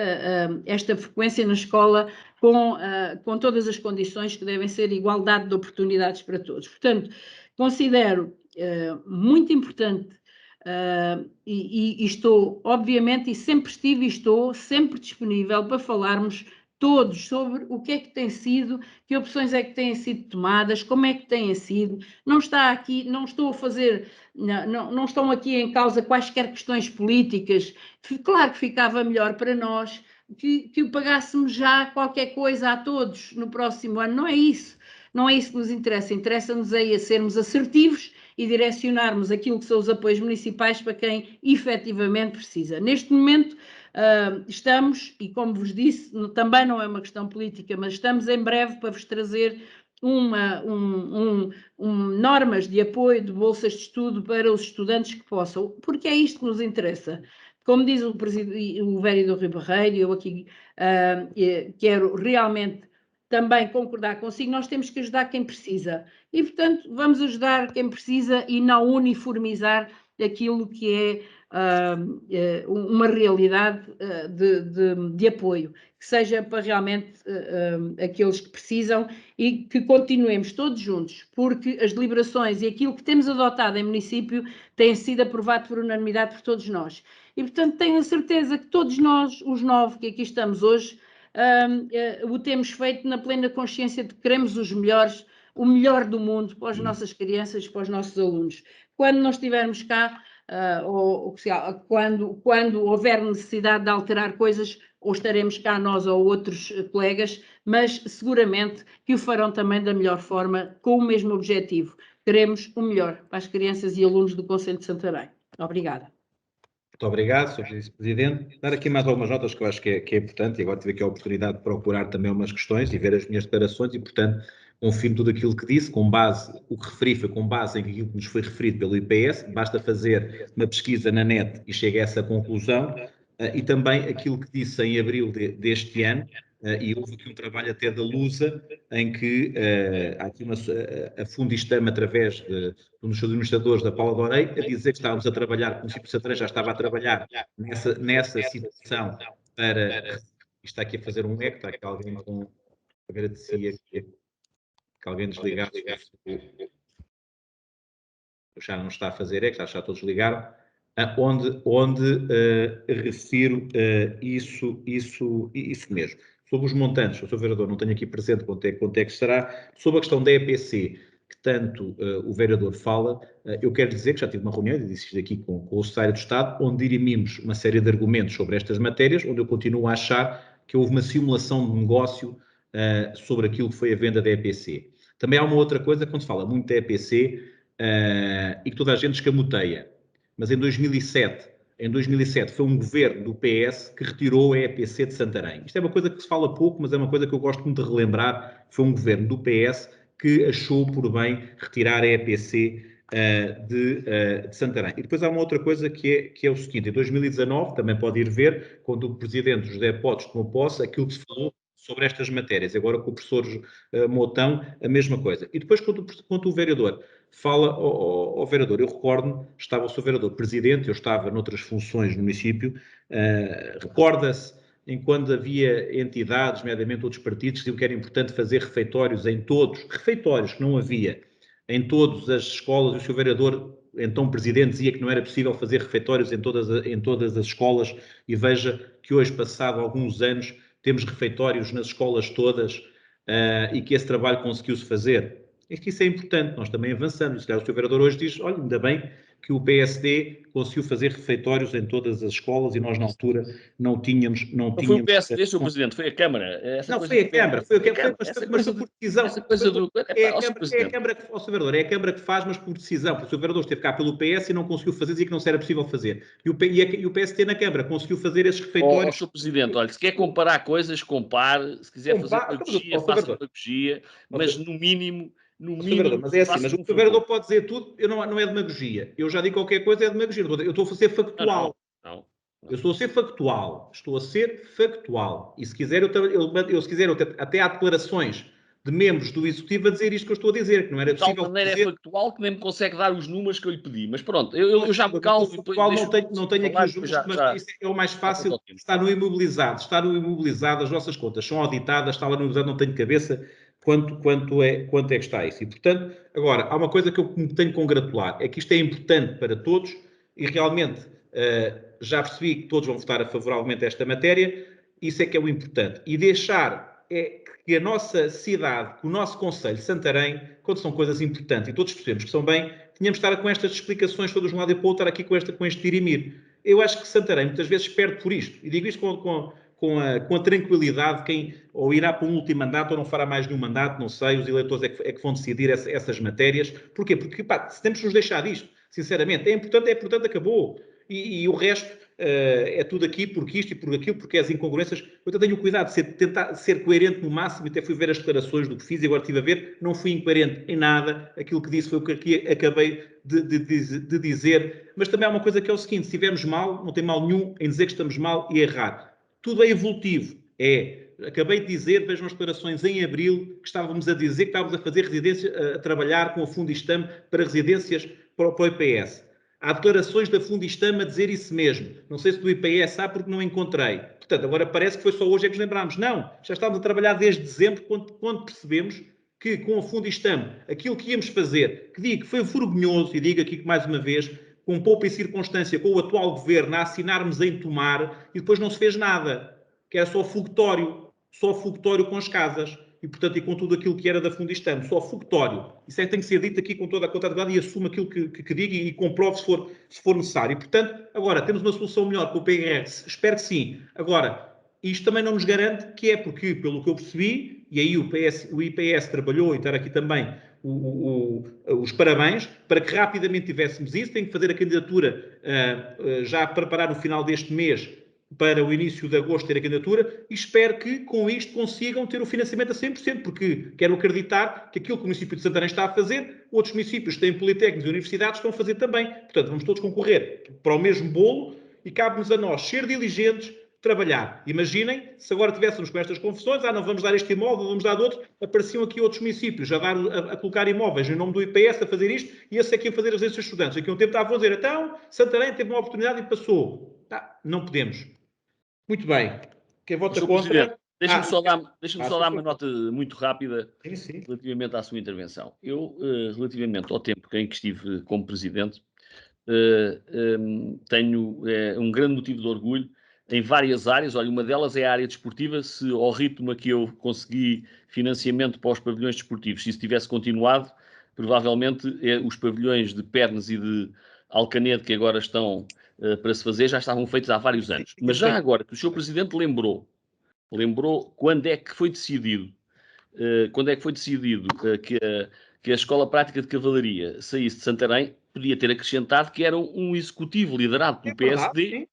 esta frequência na escola com todas as condições que devem ser igualdade de oportunidades para todos. Portanto, considero muito importante e estou, obviamente, e sempre estive e estou sempre disponível para falarmos todos sobre o que é que tem sido, que opções é que têm sido tomadas, como é que têm sido. Não está aqui, não estou a fazer, não estão aqui em causa quaisquer questões políticas. Claro que ficava melhor para nós que pagássemos já qualquer coisa a todos no próximo ano. Não é isso. Não é isso que nos interessa. Interessa-nos a sermos assertivos e direcionarmos aquilo que são os apoios municipais para quem efetivamente precisa. Neste momento, estamos, e como vos disse, também não é uma questão política, mas estamos em breve para vos trazer normas de apoio de bolsas de estudo para os estudantes que possam, porque é isto que nos interessa. Como diz o vereador Rui Barreiro, eu aqui quero realmente também concordar consigo, nós temos que ajudar quem precisa. E, portanto, vamos ajudar quem precisa e não uniformizar aquilo que é uma realidade de apoio, que seja para realmente aqueles que precisam e que continuemos todos juntos, porque as deliberações e aquilo que temos adotado em município tem sido aprovado por unanimidade por todos nós. E, portanto, tenho a certeza que todos nós, os 9 que aqui estamos hoje, o temos feito na plena consciência de que queremos o melhor do mundo para as nossas crianças, para os nossos alunos. Quando nós estivermos cá, quando houver necessidade de alterar coisas, ou estaremos cá nós ou outros colegas, mas seguramente que o farão também da melhor forma, com o mesmo objetivo. Queremos o melhor para as crianças e alunos do Concelho de Santarém. Obrigada. Muito obrigado, Sr. Vice-Presidente. Dar aqui mais algumas notas que eu acho que é importante, e agora tive aqui a oportunidade de procurar também umas questões e ver as minhas declarações e, portanto, confirmo tudo aquilo que disse, o que referi foi com base em aquilo que nos foi referido pelo IPS, basta fazer uma pesquisa na net e chega a essa conclusão, e também aquilo que disse em abril deste ano, e houve aqui um trabalho até da Lusa, em que há aqui a Fundistam, através de um dos seus administradores, da Paula Dorei, a dizer que estávamos a trabalhar, o município de Santarém já estava a trabalhar nessa situação para... Está aqui a fazer um eco, está aqui alguém com... Agradecia que alguém desligasse. Já não está a fazer eco, já todos ligaram. Onde refiro isso mesmo. Sobre os montantes, o Sr. Vereador não tenho aqui presente quanto é que será. Sobre a questão da EPC, que tanto o Vereador fala, eu quero dizer que já tive uma reunião, e disse isto aqui com o Secretário de Estado, onde dirimimos uma série de argumentos sobre estas matérias, onde eu continuo a achar que houve uma simulação de negócio sobre aquilo que foi a venda da EPC. Também há uma outra coisa, quando se fala muito da EPC, e que toda a gente escamoteia, mas em 2007 foi um governo do PS que retirou a EPC de Santarém. Isto é uma coisa que se fala pouco, mas é uma coisa que eu gosto muito de relembrar. Foi um governo do PS que achou por bem retirar a EPC de Santarém. E depois há uma outra coisa que é o seguinte: em 2019, também pode ir ver, quando o presidente José Potes tomou posse, aquilo que se falou sobre estas matérias. Agora com o professor Moutão, a mesma coisa. E depois, quando o vereador fala ao vereador, eu recordo-me, estava o seu vereador presidente, eu estava noutras funções no município, recorda-se em quando havia entidades, nomeadamente outros partidos, que diziam que era importante fazer refeitórios que não havia em todas as escolas, e o seu vereador, então presidente, dizia que não era possível fazer refeitórios em todas as escolas, e veja que hoje, passado alguns anos, temos refeitórios nas escolas todas e que esse trabalho conseguiu-se fazer. É que isso é importante, nós também avançamos. O Sr. Vereador hoje diz, olha, ainda bem que o PSD conseguiu fazer refeitórios em todas as escolas e nós na altura não tínhamos... Não foi o PSD, Sr. Presidente, foi a Câmara. Não, foi a Câmara, mas por decisão. Essa coisa do... É a Câmara que, Sr. Vereador, é a Câmara que faz, mas por decisão, porque o Sr. Vereador esteve cá pelo PS e não conseguiu fazer, dizia que não era possível fazer. E o PSD na Câmara conseguiu fazer esses refeitórios... Sr. Presidente, olha, se quer comparar coisas, compare, se quiser fazer pedagogia, faça pedagogia, mas no mínimo... Mas é assim, mas o vereador pode dizer tudo, não é demagogia. Eu já digo qualquer coisa, é demagogia. Eu estou a ser factual. Não. Eu estou a ser factual. Estou a ser factual. E se quiser, até há declarações de membros do Executivo a dizer isto que eu estou a dizer, que não era possível. De tal maneira é factual que nem me consegue dar os números que eu lhe pedi. Mas pronto, eu já me calmo. Não tenho aqui os números, mas isso é o mais fácil. Está no imobilizado. As nossas contas são auditadas, está lá no imobilizado, não tenho cabeça. Quanto é que está isso? E, portanto, agora, há uma coisa que eu me tenho que congratular, é que isto é importante para todos e realmente já percebi que todos vão votar favoravelmente a esta matéria, isso é que é o importante. E deixar que a nossa cidade, que o nosso concelho de Santarém, quando são coisas importantes e todos percebemos que são bem, tínhamos de estar com estas explicações todas de um lado e para o outro, estar aqui com este tirimir. Eu acho que Santarém muitas vezes perde por isto, e digo isto com a tranquilidade, quem ou irá para um último mandato ou não fará mais nenhum mandato, não sei, os eleitores é que vão decidir essas matérias. Porquê? Porque, se temos que nos deixar disto, sinceramente, é importante, acabou. E o resto é tudo aqui, porque isto e por aquilo, porque as incongruências. Eu tenho cuidado de tentar ser coerente no máximo, até fui ver as declarações do que fiz e agora estive a ver, não fui incoerente em nada, aquilo que disse foi o que aqui acabei de dizer, mas também há uma coisa que é o seguinte, se estivermos mal, não tem mal nenhum em dizer que estamos mal e errar. Tudo é evolutivo. Acabei de dizer, vejam as declarações em abril, que estávamos a dizer que estávamos a fazer residência, a trabalhar com a Fundistam para residências para o IPS. Há declarações da Fundistam a dizer isso mesmo. Não sei se do IPS há, porque não encontrei. Portanto, agora parece que foi só hoje que nos lembramos. Não, já estávamos a trabalhar desde dezembro, quando percebemos que com a Fundistam, aquilo que íamos fazer, que digo que foi vergonhoso, e digo aqui que mais uma vez, com poupa e circunstância, com o atual governo, a assinarmos em tomar, e depois não se fez nada, que era só foguetório com as casas, e portanto, e com tudo aquilo que era da Fundistam, só foguetório. Isso é que tem que ser dito aqui com toda a contabilidade e assumo aquilo que digo e comprovo se for necessário. E portanto, agora, temos uma solução melhor com o PRS, espero que sim. Agora, isto também não nos garante que é porque, pelo que eu percebi, e aí o IPS trabalhou, e estar aqui também os parabéns, para que rapidamente tivéssemos isso. Tem que fazer a candidatura já preparar no final deste mês, para o início de agosto ter a candidatura, e espero que com isto consigam ter o financiamento a 100%, porque quero acreditar que aquilo que o município de Santarém está a fazer, outros municípios que têm politécnicos e universidades estão a fazer também. Portanto, vamos todos concorrer para o mesmo bolo e cabe-nos a nós ser diligentes, trabalhar. Imaginem, se agora tivéssemos com estas confusões, não vamos dar este imóvel, vamos dar de outro, apareciam aqui outros municípios a colocar imóveis em nome do IPS, a fazer isto, e esse aqui a fazer as residências de estudantes. Aqui um tempo estavam a dizer, então, Santarém teve uma oportunidade e passou. Não podemos. Muito bem. Quem vota contra... Deixa-me só dar uma nota muito rápida relativamente à sua intervenção. Eu, relativamente ao tempo em que estive como Presidente, tenho um grande motivo de orgulho em várias áreas. Olha, uma delas é a área desportiva. Se ao ritmo a que eu consegui financiamento para os pavilhões desportivos, se isso tivesse continuado, provavelmente os pavilhões de Pernas e de Alcanedo, que agora estão para se fazer, já estavam feitos há vários anos. Mas já agora que o Sr. Presidente lembrou quando é que foi decidido que a Escola Prática de Cavalaria saísse de Santarém, podia ter acrescentado que era um executivo liderado pelo PSD.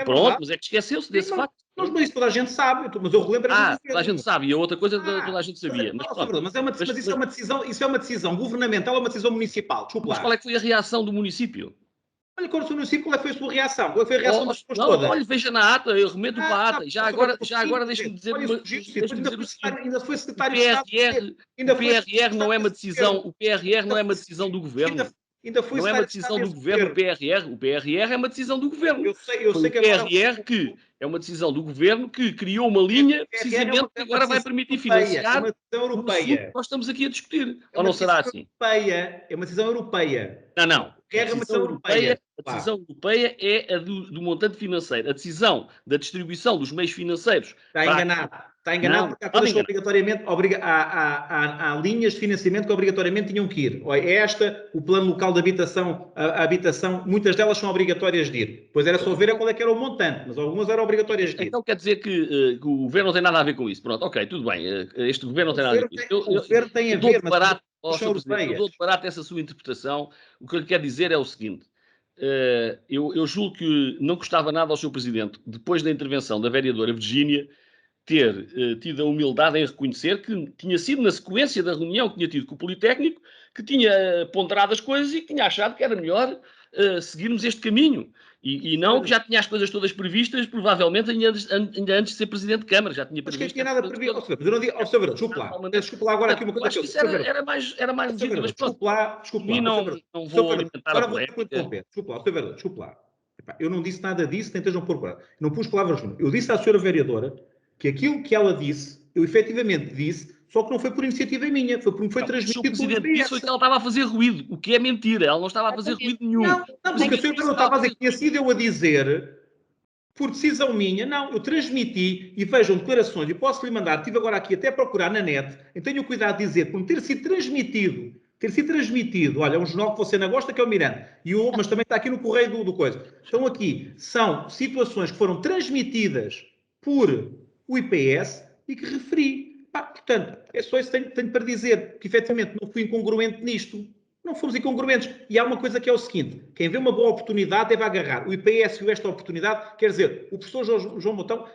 Pronto, mas é que esqueceu-se desse facto. Mas isso toda a gente sabe, mas eu relembro... toda a gente sabe, e a outra coisa toda a gente sabia. Mas isso é uma decisão governamental ou uma decisão municipal? Desculpa lá. Mas qual é que foi a reação do município? Olha, qual foi a sua reação? Qual foi a reação das pessoas todas? Olha, veja na ata, eu remeto para a ata. Já agora deixe-me dizer o seguinte. Ainda foi secretário de Estado. O PRR não é uma decisão do governo. Ainda foi não é uma decisão do governo, o PRR é uma decisão do governo. Eu sei que o PRR que é uma decisão do governo que criou uma linha precisamente que agora vai permitir financiar uma decisão o assunto que nós estamos aqui a discutir. Ou não será assim? É uma decisão europeia. Não. É uma decisão europeia. A decisão europeia é a do montante financeiro. A decisão da distribuição dos meios financeiros... Está enganado porque há coisas que obrigatoriamente há linhas de financiamento que obrigatoriamente tinham que ir. Esta, o plano local de habitação, a habitação, muitas delas são obrigatórias de ir. Pois era só ver qual é que era o montante, mas algumas eram obrigatórias de ir. Então quer dizer que o governo não tem nada a ver com isso. Pronto, ok, tudo bem. Este governo não tem nada a ver com isso. O governo tem a ver, mas eu dou de barato essa sua interpretação. O que eu lhe quero dizer é o seguinte. Eu julgo que não custava nada ao Sr. Presidente, depois da intervenção da vereadora Virgínia, ter tido a humildade em reconhecer que tinha sido na sequência da reunião que tinha tido com o Politécnico, que tinha ponderado as coisas e que tinha achado que era melhor seguirmos este caminho. E não que já tinha as coisas todas previstas, provavelmente ainda antes de ser Presidente de Câmara, já tinha previsto. Mas que tinha nada previsto. Desculpa lá agora aqui uma coisa. Isso era mais legítimo. Desculpa lá. Não vou alimentar a polémica. Desculpa lá. Eu não disse nada disso, nem estejam por lá. Não pus palavras nenhuma. Eu disse à senhora vereadora que aquilo que ela disse, eu efetivamente disse, só que não foi por iniciativa minha, foi porque foi transmitido pelo Presidente disse foi que ela estava a fazer ruído, o que é mentira, ela não estava a fazer ruído nenhum. Não, porque a senhora não estava a dizer que tinha sido eu a dizer, por decisão minha, não, eu transmiti, e vejam declarações, e posso lhe mandar, estive agora aqui até a procurar na net, e tenho cuidado de dizer, por ter sido transmitido, olha, é um jornal que você não gosta, que é o Miranda, mas também está aqui no correio do coisa. Então aqui, são situações que foram transmitidas por o IPS e que referi. Portanto, é só isso que tenho para dizer, que efetivamente não fui incongruente nisto. Não fomos incongruentes. E há uma coisa que é o seguinte, quem vê uma boa oportunidade deve agarrar. O IPS viu esta oportunidade, quer dizer, o professor João Montão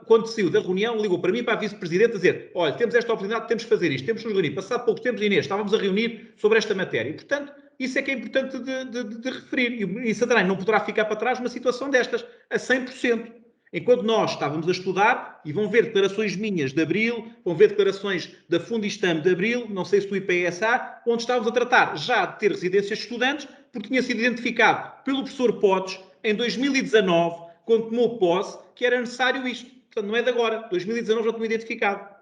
quando saiu da reunião, ligou para mim, para a vice-presidente, a dizer, olha, temos esta oportunidade, temos que fazer isto, temos que nos reunir. Passado pouco tempo, Inês, estávamos a reunir sobre esta matéria. E, portanto, isso é que é importante de referir. E Santarém não poderá ficar para trás numa situação destas, a 100%. Enquanto nós estávamos a estudar, e vão ver declarações minhas de abril, vão ver declarações da Fundistam de abril, não sei se do IPS há, onde estávamos a tratar já de ter residências de estudantes, porque tinha sido identificado pelo professor Potes, em 2019, quando tomou posse, que era necessário isto. Portanto, não é de agora. 2019 já tinha identificado.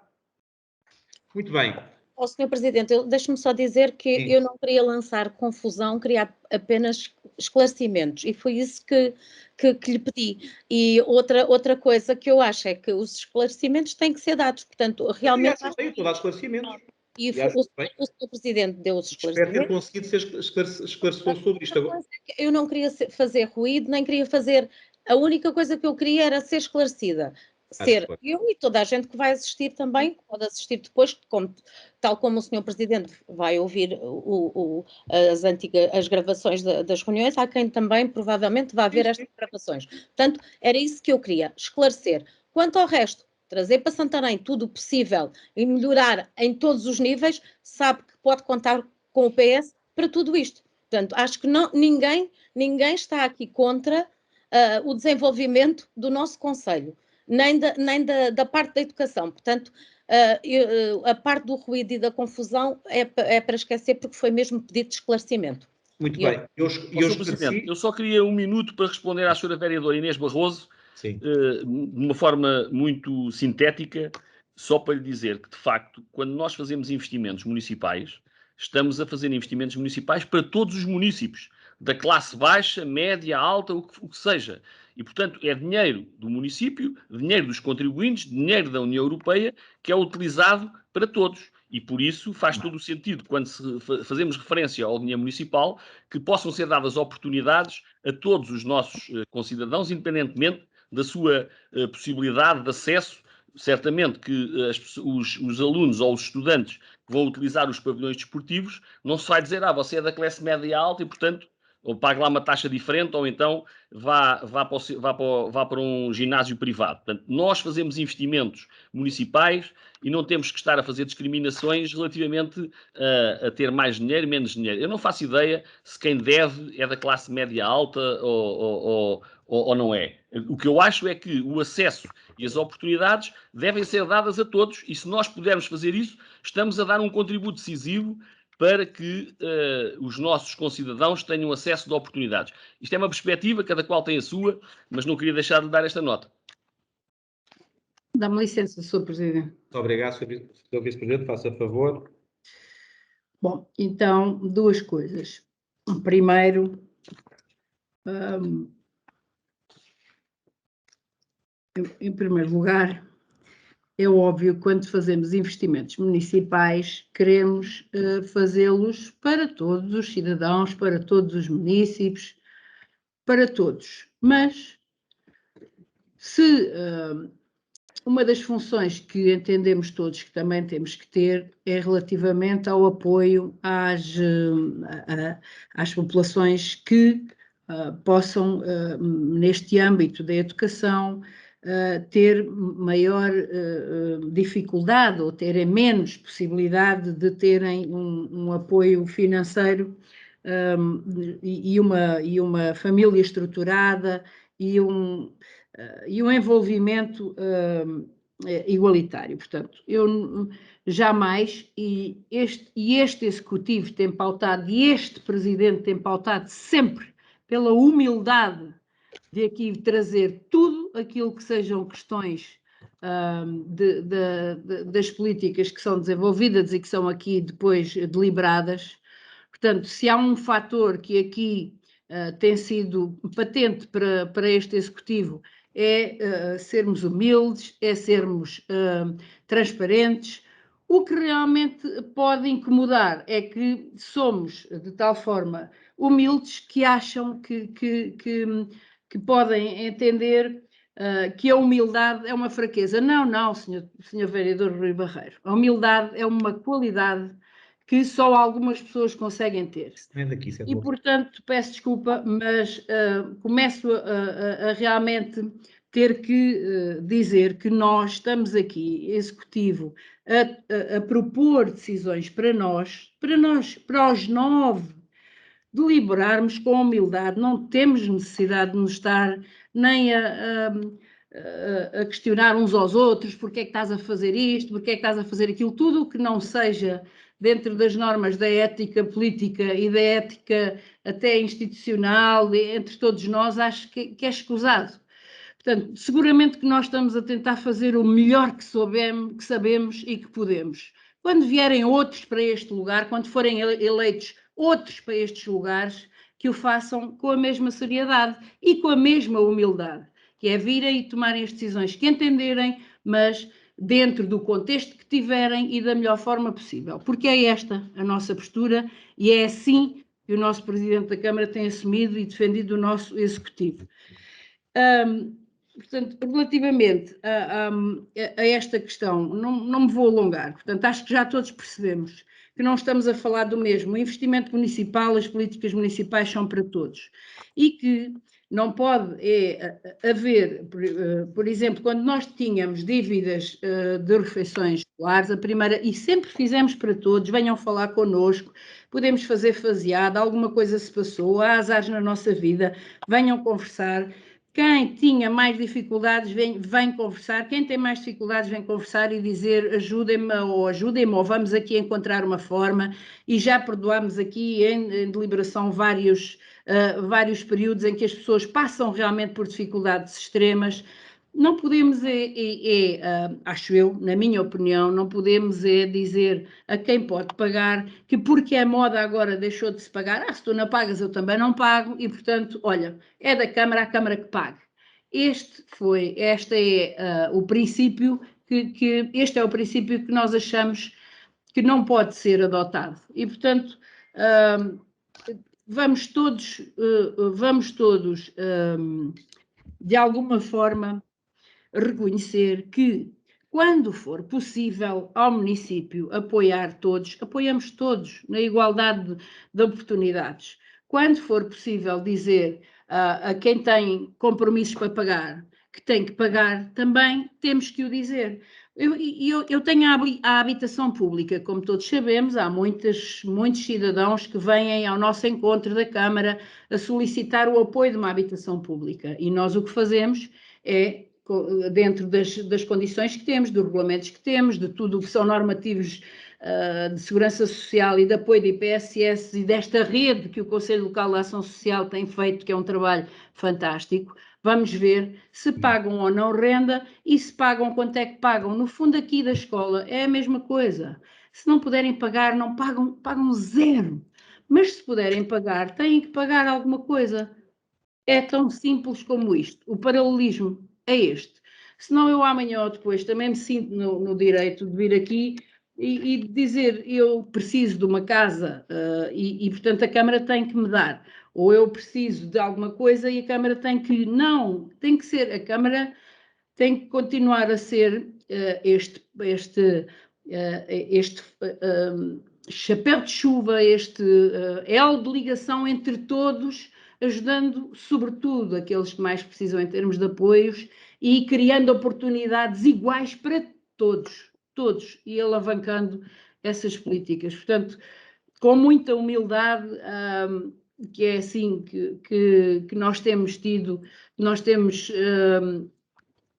Muito bem. Sr. Presidente, deixe-me só dizer que Sim. Eu não queria lançar confusão, queria apenas esclarecimentos, e foi isso que lhe pedi. E outra coisa que eu acho é que os esclarecimentos têm que ser dados, portanto, realmente... Eu estou a dar esclarecimentos. E o Sr. Presidente deu os esclarecimentos. Espero ter conseguido ser esclarecedor sobre isto agora. Eu não queria fazer ruído, nem queria fazer... A única coisa que eu queria era ser esclarecida. Eu e toda a gente que vai assistir também, pode assistir depois, tal como o Sr. Presidente vai ouvir as gravações das reuniões, há quem também provavelmente vai ver estas gravações. Portanto, era isso que eu queria, esclarecer. Quanto ao resto, trazer para Santarém tudo o possível e melhorar em todos os níveis, sabe que pode contar com o PS para tudo isto. Portanto, acho que ninguém está aqui contra o desenvolvimento do nosso Conselho. Nem da parte da educação. Portanto, a parte do ruído e da confusão é para esquecer, porque foi mesmo pedido de esclarecimento. Muito bem. Eu só queria um minuto para responder à senhora vereadora Inês Barroso, de uma forma muito sintética, só para lhe dizer que, de facto, quando nós fazemos investimentos municipais, estamos a fazer investimentos municipais para todos os municípios, da classe baixa, média, alta, o que seja. E, portanto, é dinheiro do município, dinheiro dos contribuintes, dinheiro da União Europeia, que é utilizado para todos. E, por isso, faz todo o sentido, quando fazemos referência ao dinheiro municipal, que possam ser dadas oportunidades a todos os nossos concidadãos, independentemente da sua possibilidade de acesso. Certamente que os alunos ou os estudantes que vão utilizar os pavilhões desportivos, não se vai dizer, você é da classe média alta e, portanto, ou pague lá uma taxa diferente, ou então vá para um ginásio privado. Portanto, nós fazemos investimentos municipais e não temos que estar a fazer discriminações relativamente a ter mais dinheiro, menos dinheiro. Eu não faço ideia se quem deve é da classe média alta ou não é. O que eu acho é que o acesso e as oportunidades devem ser dadas a todos, e se nós pudermos fazer isso, estamos a dar um contributo decisivo para que os nossos concidadãos tenham acesso de oportunidades. Isto é uma perspectiva, cada qual tem a sua, mas não queria deixar de dar esta nota. Dá-me licença, Sr. Presidente. Muito obrigado, Sr. Vice-Presidente, faça favor. Bom, então, duas coisas. Primeiro, em primeiro lugar, é óbvio que quando fazemos investimentos municipais, queremos fazê-los para todos os cidadãos, para todos os munícipes, para todos. Mas, se uma das funções que entendemos todos que também temos que ter é relativamente ao apoio às populações que possam, neste âmbito da educação, ter maior dificuldade ou terem menos possibilidade de terem um apoio financeiro e uma família estruturada e um envolvimento igualitário. Portanto, eu jamais, e este Executivo tem pautado, e este Presidente tem pautado sempre pela humildade de aqui trazer tudo aquilo que sejam questões das políticas que são desenvolvidas e que são aqui depois deliberadas. Portanto, se há um fator que aqui tem sido patente para este Executivo, é sermos humildes, é sermos transparentes. O que realmente pode incomodar é que somos de tal forma humildes que acham que podem entender que a humildade é uma fraqueza. Não, senhor vereador Rui Barreiro. A humildade é uma qualidade que só algumas pessoas conseguem ter. E, portanto, peço desculpa, mas começo a realmente ter que dizer que nós estamos aqui, Executivo, a propor decisões para os 9, deliberarmos com humildade. Não temos necessidade de nos estar nem a questionar uns aos outros, porque é que estás a fazer isto, porque é que estás a fazer aquilo, tudo o que não seja dentro das normas da ética política e da ética até institucional, entre todos nós, acho que é escusado. Portanto, seguramente que nós estamos a tentar fazer o melhor que sabemos e que podemos. Quando vierem outros para este lugar, quando forem eleitos outros para estes lugares, que o façam com a mesma seriedade e com a mesma humildade, que é virem e tomarem as decisões que entenderem, mas dentro do contexto que tiverem e da melhor forma possível. Porque é esta a nossa postura e é assim que o nosso Presidente da Câmara tem assumido e defendido o nosso Executivo. Portanto, relativamente a esta questão, não me vou alongar. Portanto, acho que já todos percebemos que não estamos a falar do mesmo. O investimento municipal, as políticas municipais são para todos. E que não pode haver, por exemplo, quando nós tínhamos dívidas de refeições escolares, a primeira, e sempre fizemos para todos, venham falar connosco, podemos fazer faseada, alguma coisa se passou, há azares na nossa vida, venham conversar. Quem tinha mais dificuldades vem conversar, quem tem mais dificuldades vem conversar e dizer ajudem-me, ou vamos aqui encontrar uma forma, e já perdoámos aqui em deliberação vários períodos em que as pessoas passam realmente por dificuldades extremas. Não podemos, acho eu, na minha opinião, não podemos dizer a quem pode pagar que porque é moda agora deixou de se pagar, se tu não pagas eu também não pago e, portanto, olha, é da Câmara, a Câmara que pague. Este é o princípio que nós achamos que não pode ser adotado e, portanto, vamos todos de alguma forma reconhecer que, quando for possível ao município apoiar todos, apoiamos todos na igualdade de oportunidades. Quando for possível dizer a quem tem compromissos para pagar que tem que pagar, também temos que o dizer. Eu tenho a habitação pública, como todos sabemos, há muitos cidadãos que vêm ao nosso encontro da Câmara a solicitar o apoio de uma habitação pública e nós o que fazemos é, dentro das condições que temos, dos regulamentos que temos, de tudo o que são normativos de Segurança Social e de apoio de IPSS e desta rede que o Conselho Local de Ação Social tem feito, que é um trabalho fantástico. Vamos ver se pagam ou não renda e se pagam, quanto é que pagam. No fundo, aqui da escola é a mesma coisa. Se não puderem pagar, não pagam, pagam zero. Mas se puderem pagar, têm que pagar alguma coisa. É tão simples como isto. O paralelismo é este. Senão eu amanhã ou depois também me sinto no direito de vir aqui e dizer eu preciso de uma casa portanto a Câmara tem que me dar, ou eu preciso de alguma coisa e a Câmara tem que, não, tem que ser, a Câmara tem que continuar a ser este chapéu de chuva, este elo de ligação entre todos, ajudando sobretudo aqueles que mais precisam em termos de apoios e criando oportunidades iguais para todos, e alavancando essas políticas. Portanto, com muita humildade, que é assim que nós temos tido, nós temos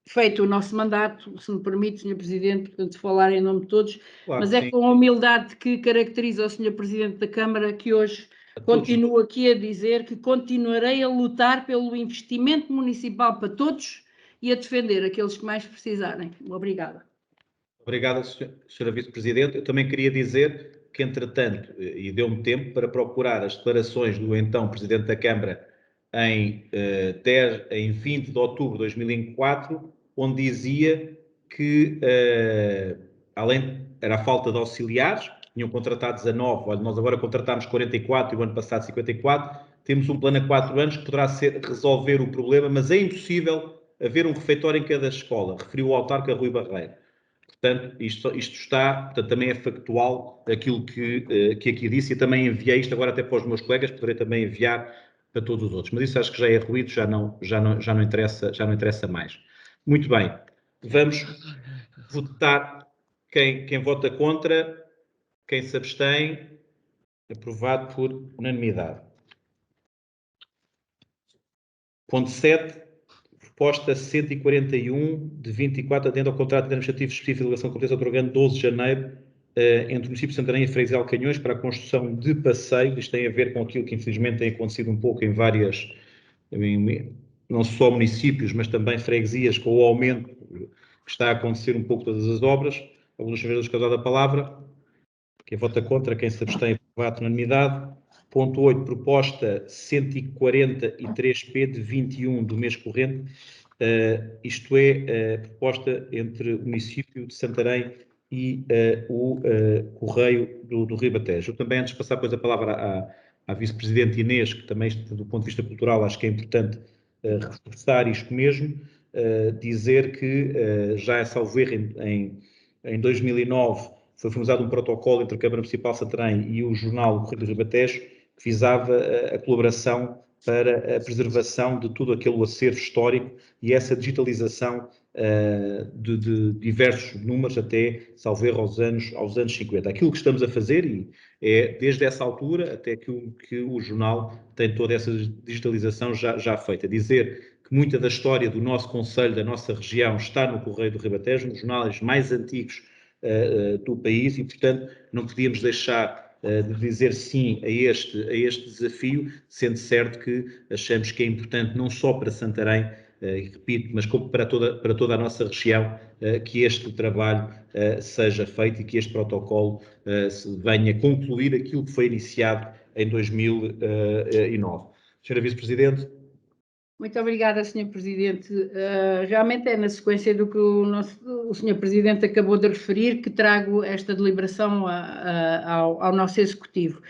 feito o nosso mandato, se me permite, Sr. Presidente, portanto, falar em nome de todos, Claro, mas é sim. com a humildade que caracteriza o Sr. Presidente da Câmara que hoje continuo aqui a dizer que continuarei a lutar pelo investimento municipal para todos e a defender aqueles que mais precisarem. Obrigada. Obrigado, Sra. Vice-Presidente. Eu também queria dizer que, entretanto, e deu-me tempo para procurar as declarações do então Presidente da Câmara em 20 de outubro de 2004, onde dizia que, além, era a falta de auxiliares, tinham contratado 19, olha, nós agora contratámos 44 e o ano passado 54, temos um plano a 4 anos que poderá resolver o problema, mas é impossível haver um refeitório em cada escola, referiu o autarca Rui Barreiro. Portanto, isto está, portanto, também é factual aquilo que aqui disse, e também enviei isto agora até para os meus colegas, poderei também enviar para todos os outros, mas isso acho que já é ruído, já não interessa mais. Muito bem, vamos votar. Quem vota contra, quem se abstém, aprovado por unanimidade. Ponto 7. Proposta 141 de 24, atendendo ao contrato administrativo específico de delegação de competência otorgando 12 de janeiro entre o município de Santarém e Freguesia de Alcanhões para a construção de passeio. Isto tem a ver com aquilo que infelizmente tem acontecido um pouco em várias, não só municípios, mas também freguesias, com o aumento que está a acontecer um pouco todas as obras. Alguns senhores causado a palavra. Quem vota contra, quem se abstém, aprovado por unanimidade. Ponto 8, proposta 143P de 21 do mês corrente, isto é, proposta entre o município de Santarém e o Correio do Ribatejo. Eu também, antes de passar depois a palavra à Vice-Presidente Inês, que também, do ponto de vista cultural, acho que é importante reforçar isto mesmo, dizer que já é salvo erro em 2009 foi formalizado um protocolo entre a Câmara Municipal de Santarém e o jornal Correio do Ribatejo, que visava a colaboração para a preservação de todo aquele acervo histórico e essa digitalização de diversos números até, salvo erro, aos anos 50. Aquilo que estamos a fazer e é desde essa altura até que o jornal tem toda essa digitalização já feita. Dizer que muita da história do nosso concelho, da nossa região, está no Correio do Ribatejo, nos jornais mais antigos do país e, portanto, não podíamos deixar de dizer sim a este desafio, sendo certo que achamos que é importante não só para Santarém, e repito, mas como para toda a nossa região, que este trabalho seja feito e que este protocolo venha concluir aquilo que foi iniciado em 2009. Senhora Vice-Presidente. Muito obrigada, Sr. Presidente. Realmente é na sequência do que o Sr. Presidente acabou de referir que trago esta deliberação ao nosso Executivo.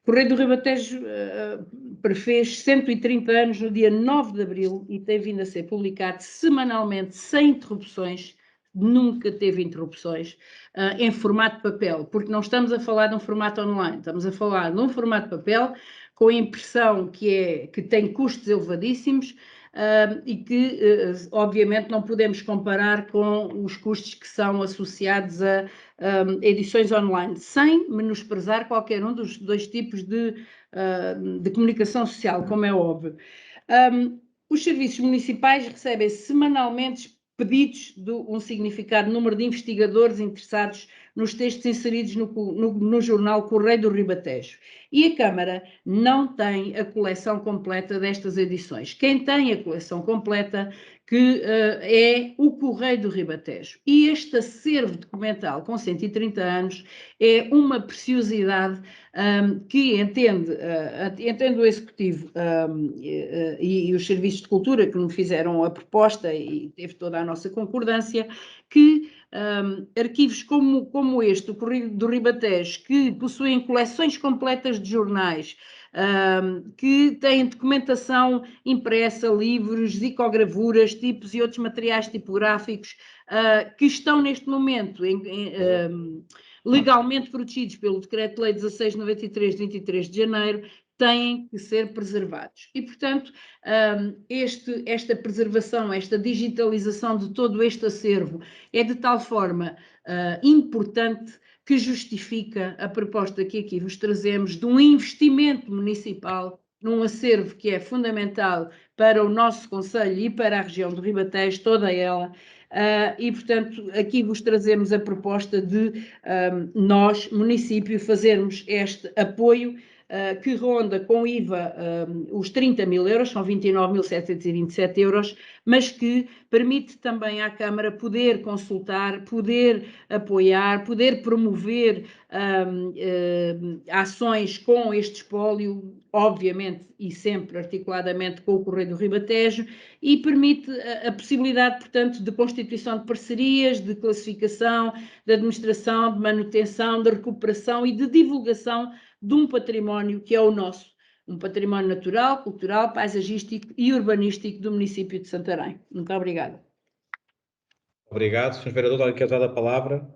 O Correio do Ribatejo prefez 130 anos no dia 9 de abril e tem vindo a ser publicado semanalmente, sem interrupções, nunca teve interrupções, em formato de papel, porque não estamos a falar de um formato online, estamos a falar de um formato de papel com impressão que tem custos elevadíssimos e que, obviamente, não podemos comparar com os custos que são associados a edições online, sem menosprezar qualquer um dos dois tipos de comunicação social, como é óbvio. Os serviços municipais recebem semanalmente pedidos de um significado número de investigadores interessados nos textos inseridos no jornal Correio do Ribatejo. E a Câmara não tem a coleção completa destas edições. Quem tem a coleção completa que é o Correio do Ribatejo. E este acervo documental com 130 anos é uma preciosidade que entende o Executivo e os Serviços de Cultura que me fizeram a proposta e teve toda a nossa concordância, que arquivos como este, o Correio do Ribatejo, que possuem coleções completas de jornais, que têm documentação impressa, livros, zicogravuras, tipos e outros materiais tipográficos, que estão neste momento legalmente protegidos pelo Decreto-Lei 1693, de 23 de janeiro, têm que ser preservados. E, portanto, esta preservação, esta digitalização de todo este acervo é de tal forma importante que justifica a proposta que aqui vos trazemos de um investimento municipal num acervo que é fundamental para o nosso concelho e para a região do Ribatejo, toda ela, e, portanto, aqui vos trazemos a proposta de nós, município, fazermos este apoio que ronda com IVA os 30 mil euros, são 29.727 euros, mas que permite também à Câmara poder consultar, poder apoiar, poder promover ações com este espólio, obviamente e sempre articuladamente com o Correio do Ribatejo, e permite a possibilidade, portanto, de constituição de parcerias, de classificação, de administração, de manutenção, de recuperação e de divulgação de um património que é o nosso, um património natural, cultural, paisagístico e urbanístico do município de Santarém. Muito obrigada. Obrigado. Sr. Vereador, alguém quer dar a palavra?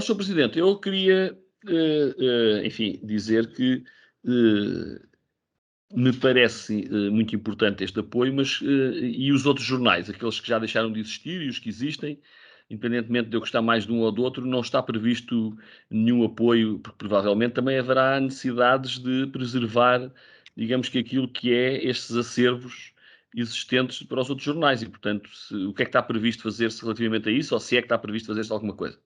Sr. Presidente, eu queria, enfim, dizer que me parece muito importante este apoio, mas e os outros jornais, aqueles que já deixaram de existir e os que existem, independentemente de eu gostar mais de um ou do outro, não está previsto nenhum apoio, porque provavelmente também haverá necessidades de preservar, digamos que aquilo que é estes acervos existentes para os outros jornais e, portanto, o que é que está previsto fazer-se relativamente a isso, ou se é que está previsto fazer-se alguma coisa?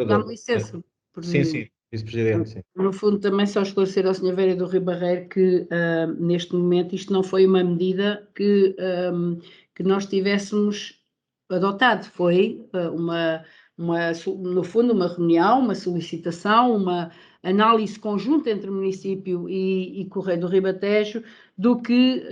Dá-me licença. Sim, Vice-Presidente. Sim. No fundo, também só esclarecer ao Sr. Vereador Rui Barreiro que, neste momento, isto não foi uma medida que nós tivéssemos adotado, foi no fundo, uma reunião, uma solicitação, uma análise conjunta entre o município e Correio do Ribatejo do que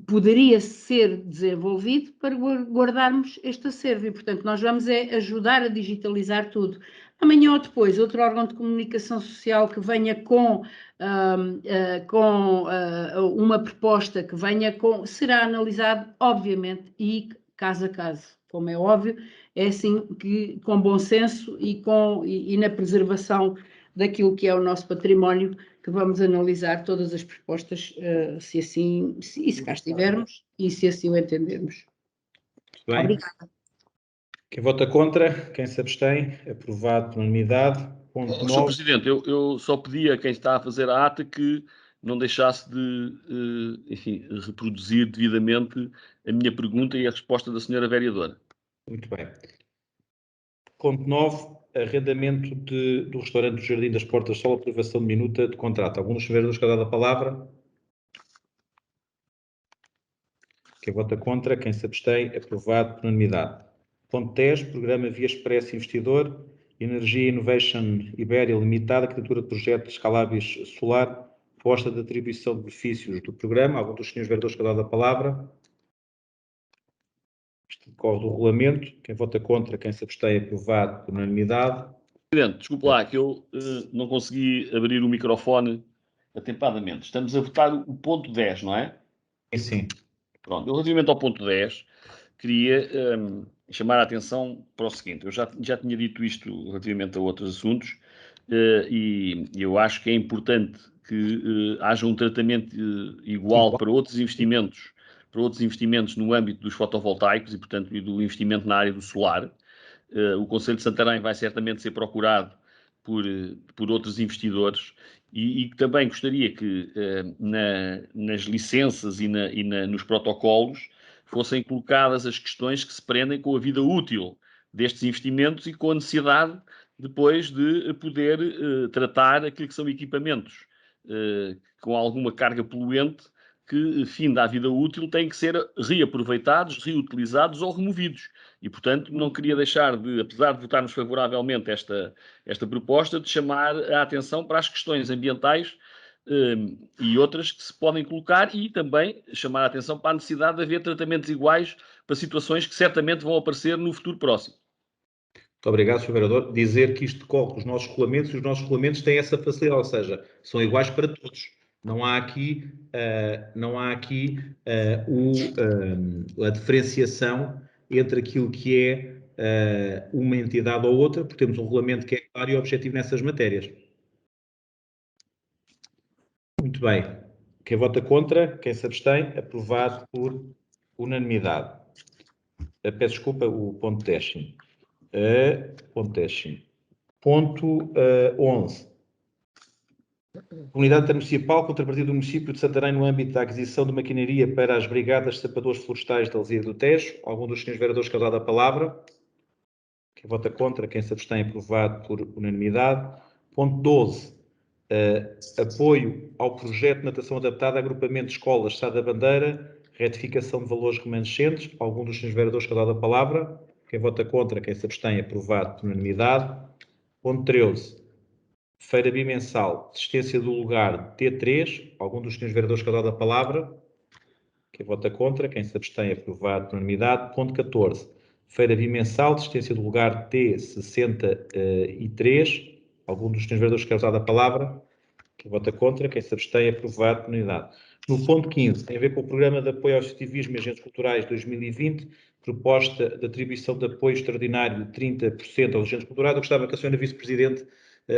poderia ser desenvolvido para guardarmos este acervo e, portanto, nós vamos ajudar a digitalizar tudo. Amanhã ou depois, outro órgão de comunicação social que venha com uma proposta, que venha será analisado, obviamente, e caso a caso, como é óbvio, é assim que, com bom senso e na preservação daquilo que é o nosso património, que vamos analisar todas as propostas, se cá estivermos e se assim o entendermos. Bem. Obrigada. Quem vota contra? Quem se abstém? Aprovado por unanimidade. Ponto 9. Sr. Presidente, eu só pedi a quem está a fazer a ata que não deixasse de, enfim, reproduzir devidamente a minha pergunta e a resposta da senhora vereadora. Muito bem. Ponto 9. Arrendamento do restaurante do Jardim das Portas Sol, aprovação de minuta de contrato. Algum dos vereadores quer dar a palavra? Quem vota contra? Quem se abstém? Aprovado por unanimidade. Ponto 10. Programa Via Express Investidor, Energia Innovation Ibéria Limitada, candidatura de projeto de escaláveis solar, proposta de atribuição de benefícios do programa. Algum dos senhores vereadores quer dar a palavra? Isto decorre do regulamento. Quem vota contra, quem se abstém, aprovado por unanimidade. Presidente, desculpe lá que eu não consegui abrir o microfone atempadamente. Estamos a votar o ponto 10, não é? Sim. Pronto, eu, relativamente ao ponto 10, queria chamar a atenção para o seguinte. Eu já tinha dito isto relativamente a outros assuntos e eu acho que é importante que haja um tratamento igual para outros investimentos no âmbito dos fotovoltaicos e, portanto, e do investimento na área do solar. O Concelho de Santarém vai certamente ser procurado por outros investidores e também gostaria que nas licenças e nos protocolos fossem colocadas as questões que se prendem com a vida útil destes investimentos e com a necessidade depois de poder tratar aquilo que são equipamentos com alguma carga poluente que, fim da vida útil, têm que ser reaproveitados, reutilizados ou removidos. E, portanto, não queria deixar de, apesar de votarmos favoravelmente esta proposta, de chamar a atenção para as questões ambientais e outras que se podem colocar e também chamar a atenção para a necessidade de haver tratamentos iguais para situações que certamente vão aparecer no futuro próximo. Muito obrigado, Sr. Vereador. Dizer que isto decorre dos nossos regulamentos e os nossos regulamentos têm essa facilidade, ou seja, são iguais para todos. Não há aqui a diferenciação entre aquilo que é uma entidade ou outra, porque temos um regulamento que é claro e objetivo nessas matérias. Muito bem. Quem vota contra, quem se abstém, aprovado por unanimidade. Peço desculpa, o ponto 10. Ponto 11. Comunidade Intermunicipal, contrapartida do município de Santarém no âmbito da aquisição de maquinaria para as brigadas de sapadores florestais da Alzia do Tejo. Algum dos senhores vereadores quer dar a palavra? Quem vota contra, quem se abstém, aprovado por unanimidade. Ponto 12. Apoio ao projeto de natação adaptada, agrupamento de escolas Sá da Bandeira, retificação de valores remanescentes. Algum dos senhores vereadores quer dar a palavra? Quem vota contra, quem se abstém, aprovado por unanimidade. Ponto 13. Feira bimensal, assistência do lugar T3. Algum dos senhores vereadores quer dar a palavra? Quem vota contra, quem se abstém, aprovado por unanimidade. Ponto 14. Feira bimensal, assistência do lugar T63. Algum dos senhores vereadores quer dar a palavra? Quem vota contra, quem se abstém, aprovado por unanimidade. No ponto 15, tem a ver com o Programa de Apoio ao Associativismo e Agentes Culturais 2020, proposta de atribuição de apoio extraordinário de 30% aos agentes culturais. Eu gostava que a senhora Vice-Presidente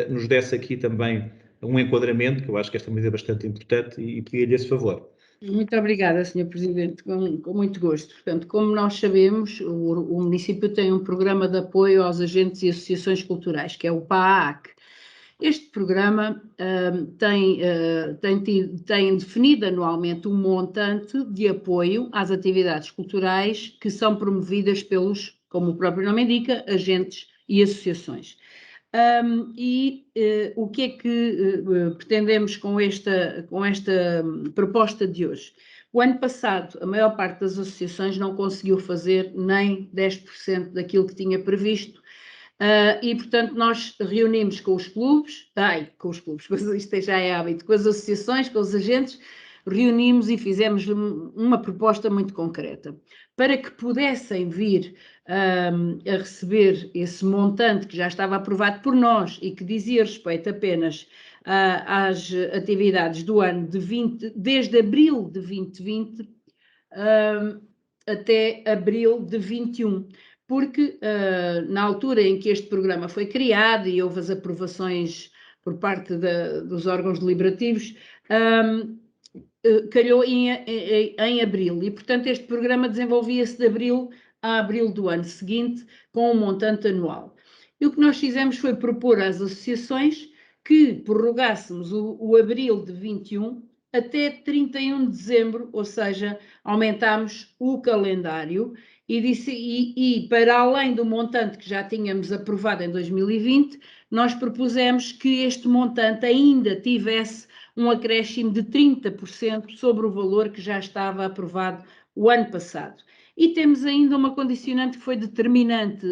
nos desse aqui também um enquadramento, que eu acho que esta medida é bastante importante e pedia-lhe esse favor. Muito obrigada, Sr. Presidente, com muito gosto. Portanto, como nós sabemos, o município tem um programa de apoio aos agentes e associações culturais, que é o PAAC. Este programa tem definido anualmente um montante de apoio às atividades culturais que são promovidas pelos, como o próprio nome indica, agentes e associações. O que é que pretendemos com esta proposta de hoje? O ano passado, a maior parte das associações não conseguiu fazer nem 10% daquilo que tinha previsto. E, portanto, nós reunimos com os clubes, mas isto já é hábito, com as associações, com os agentes, reunimos e fizemos uma proposta muito concreta para que pudessem vir a receber esse montante que já estava aprovado por nós e que dizia respeito apenas às atividades do ano desde abril de 2020 até abril de 21. Porque na altura em que este programa foi criado e houve as aprovações por parte dos órgãos deliberativos, calhou em abril e, portanto, este programa desenvolvia-se de abril a abril do ano seguinte com um montante anual. E o que nós fizemos foi propor às associações que prorrogássemos o abril de 21 até 31 de dezembro, ou seja, aumentámos o calendário e para além do montante que já tínhamos aprovado em 2020, nós propusemos que este montante ainda tivesse um acréscimo de 30% sobre o valor que já estava aprovado o ano passado. E temos ainda uma condicionante que foi determinante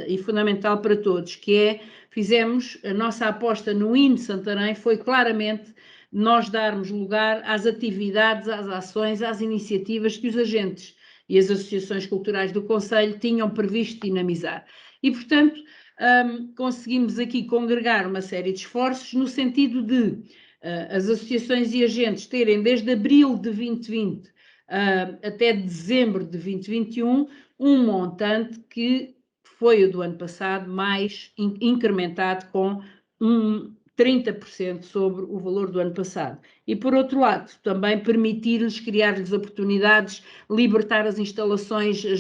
e fundamental para todos, que é, fizemos a nossa aposta no INE Santarém, foi claramente nós darmos lugar às atividades, às ações, às iniciativas que os agentes e as associações culturais do Conselho tinham previsto dinamizar. E, portanto, conseguimos aqui congregar uma série de esforços no sentido de as associações e agentes terem desde abril de 2020 até dezembro de 2021 um montante que foi o do ano passado, mais incrementado com 30% sobre o valor do ano passado. E, por outro lado, também permitir-lhes, criar-lhes oportunidades, libertar as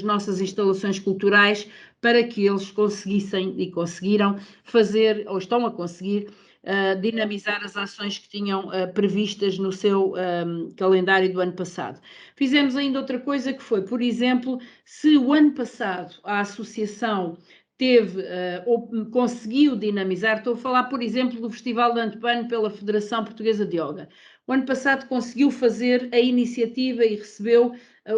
nossas instalações culturais, para que eles conseguissem e conseguiram fazer, ou estão a conseguir, dinamizar as ações que tinham previstas no seu calendário do ano passado. Fizemos ainda outra coisa que foi, por exemplo, se o ano passado a associação teve ou conseguiu dinamizar, estou a falar, por exemplo, do Festival de Antepano pela Federação Portuguesa de Yoga. O ano passado conseguiu fazer a iniciativa e recebeu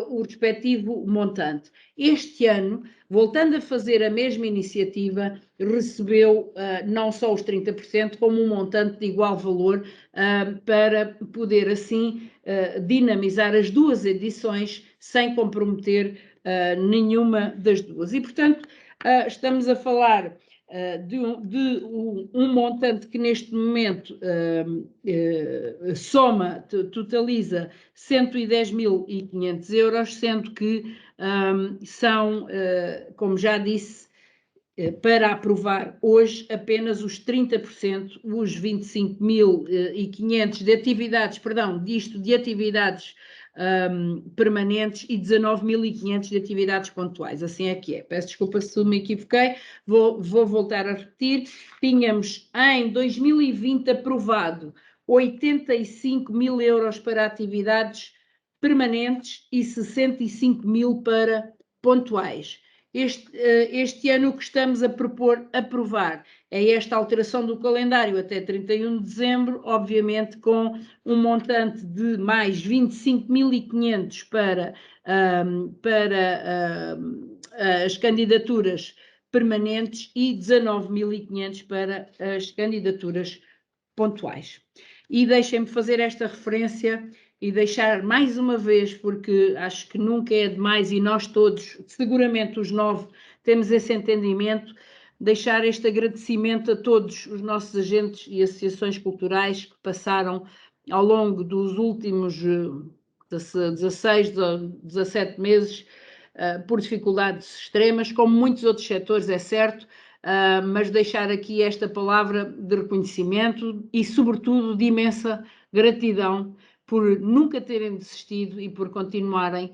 o respectivo montante. Este ano, voltando a fazer a mesma iniciativa, recebeu não só os 30%, como um montante de igual valor para poder assim dinamizar as duas edições sem comprometer nenhuma das duas. E, portanto, estamos a falar de um montante que neste momento totaliza 110.500 euros, sendo que são, como já disse, para aprovar hoje apenas os 30%, os 25.500 de atividades, de atividades permanentes e 19.500 de atividades pontuais, assim é que é. Peço desculpa se me equivoquei, vou voltar a repetir. Tínhamos em 2020 aprovado 85.000 euros para atividades permanentes e 65.000 para pontuais. Este ano o que estamos a propor aprovar é esta alteração do calendário até 31 de dezembro, obviamente com um montante de mais 25.500 para as candidaturas permanentes e 19.500 para as candidaturas pontuais. E deixem-me fazer esta referência e deixar mais uma vez, porque acho que nunca é demais e nós todos, seguramente os 9, temos esse entendimento, deixar este agradecimento a todos os nossos agentes e associações culturais que passaram ao longo dos últimos 16, 17 meses por dificuldades extremas, como muitos outros setores, é certo, mas deixar aqui esta palavra de reconhecimento e, sobretudo, de imensa gratidão por nunca terem desistido e por continuarem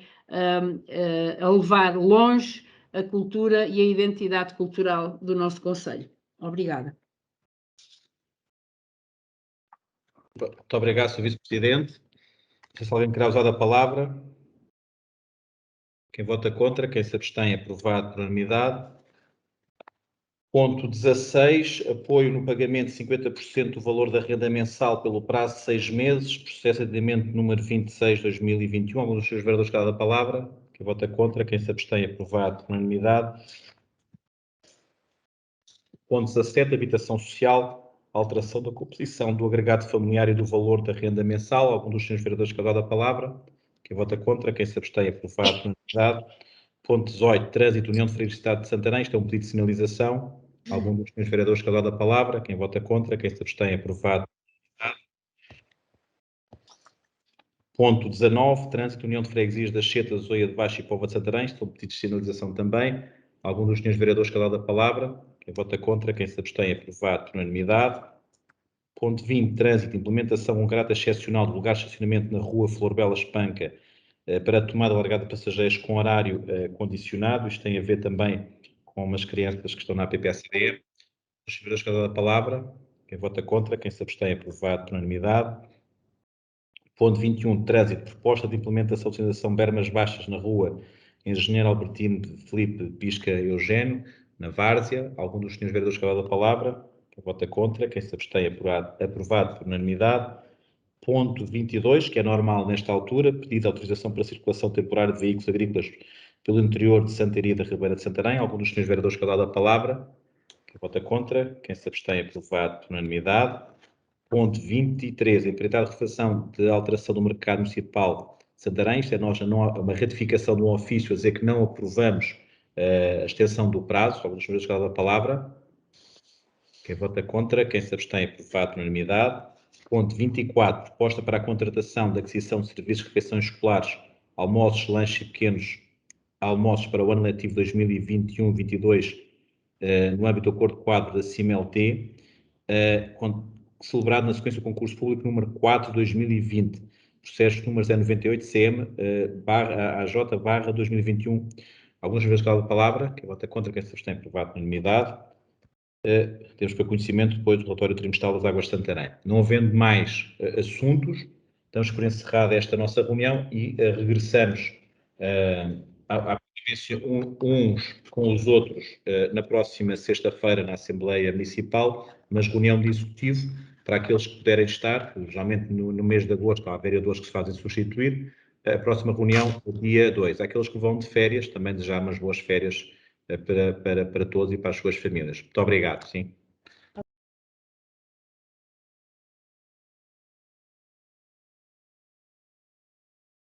a levar longe a cultura e a identidade cultural do nosso Conselho. Obrigada. Muito obrigado, Sr. Vice-Presidente. Não sei se alguém querá usar a palavra. Quem vota contra, quem se abstém, aprovado por unanimidade. Ponto 16, apoio no pagamento de 50% do valor da renda mensal pelo prazo de 6 meses, processo de atendimento número 26/2021. Alguns dos seus vereadores cada palavra. Quem vota contra, quem se abstém, aprovado por unanimidade. Ponto 17, habitação social, alteração da composição do agregado familiar e do valor da renda mensal. Alguns dos senhores vereadores cada palavra. Quem vota contra, quem se abstém, aprovado por unanimidade. Ponto 18, trânsito, União de Freguesia do Estado de Santarém. Isto é um pedido de sinalização. Algum dos senhores vereadores que a palavra. Quem vota contra, quem se abstém, aprovado. Ponto 19, trânsito, União de Freguesias das Setas, Zoia de Baixo e Póvoa de Santarém. Isto é um pedido de sinalização também. Algum dos senhores vereadores que a palavra. Quem vota contra, quem se abstém, aprovado por unanimidade. Ponto 20, trânsito, implementação grata excepcional de lugar de estacionamento na rua Flor Bela Espanca para a tomada largada de passageiros com horário condicionado. Isto tem a ver também com umas crianças que estão na APPSDE. Os senhores que a palavra. Quem vota contra, quem se abstém, aprovado por unanimidade. Ponto 21, trânsito, proposta de implementação de sinalização bermas baixas na rua Engenheiro Albertino de Filipe Pisca Eugênio, na Várzea. Algum dos senhores vereadores que a palavra. Quem vota contra, quem se abstém, aprovado por unanimidade. Ponto 22, que é normal nesta altura, pedido de autorização para circulação temporária de veículos agrícolas pelo interior de Santaria da Ribeira de Santarém. Algum dos senhores vereadores que a palavra. Quem vota contra, quem se abstém, aprovado por unanimidade. Ponto 23, empreitada de refação de alteração do mercado municipal de Santarém. Isto é uma ratificação de um ofício a dizer que não aprovamos a extensão do prazo. Algum dos senhores que a palavra. Quem vota contra, quem se abstém, aprovado por unanimidade. Ponto 24, proposta para a contratação da aquisição de serviços de refeições escolares, almoços, lanches e pequenos almoços para o ano letivo 2021-22, no âmbito do acordo quadro da CIMLT, celebrado na sequência do concurso público número 4/2020, processo número 098-CM/AJ/2021. Alguns vezes cada palavra, quem vota contra, quem se abstém, aprovado por unanimidade. temos para conhecimento depois do relatório trimestral das Águas de Santarém. Não havendo mais assuntos, damos por encerrada esta nossa reunião e regressamos à convivência uns com os outros na próxima sexta-feira na Assembleia Municipal, mas reunião de executivo para aqueles que puderem estar, geralmente no mês de agosto há vereadores que se fazem substituir, a próxima reunião o dia 2. Aqueles que vão de férias, também desejar umas boas férias para todos e para as suas famílias. Muito obrigado, sim.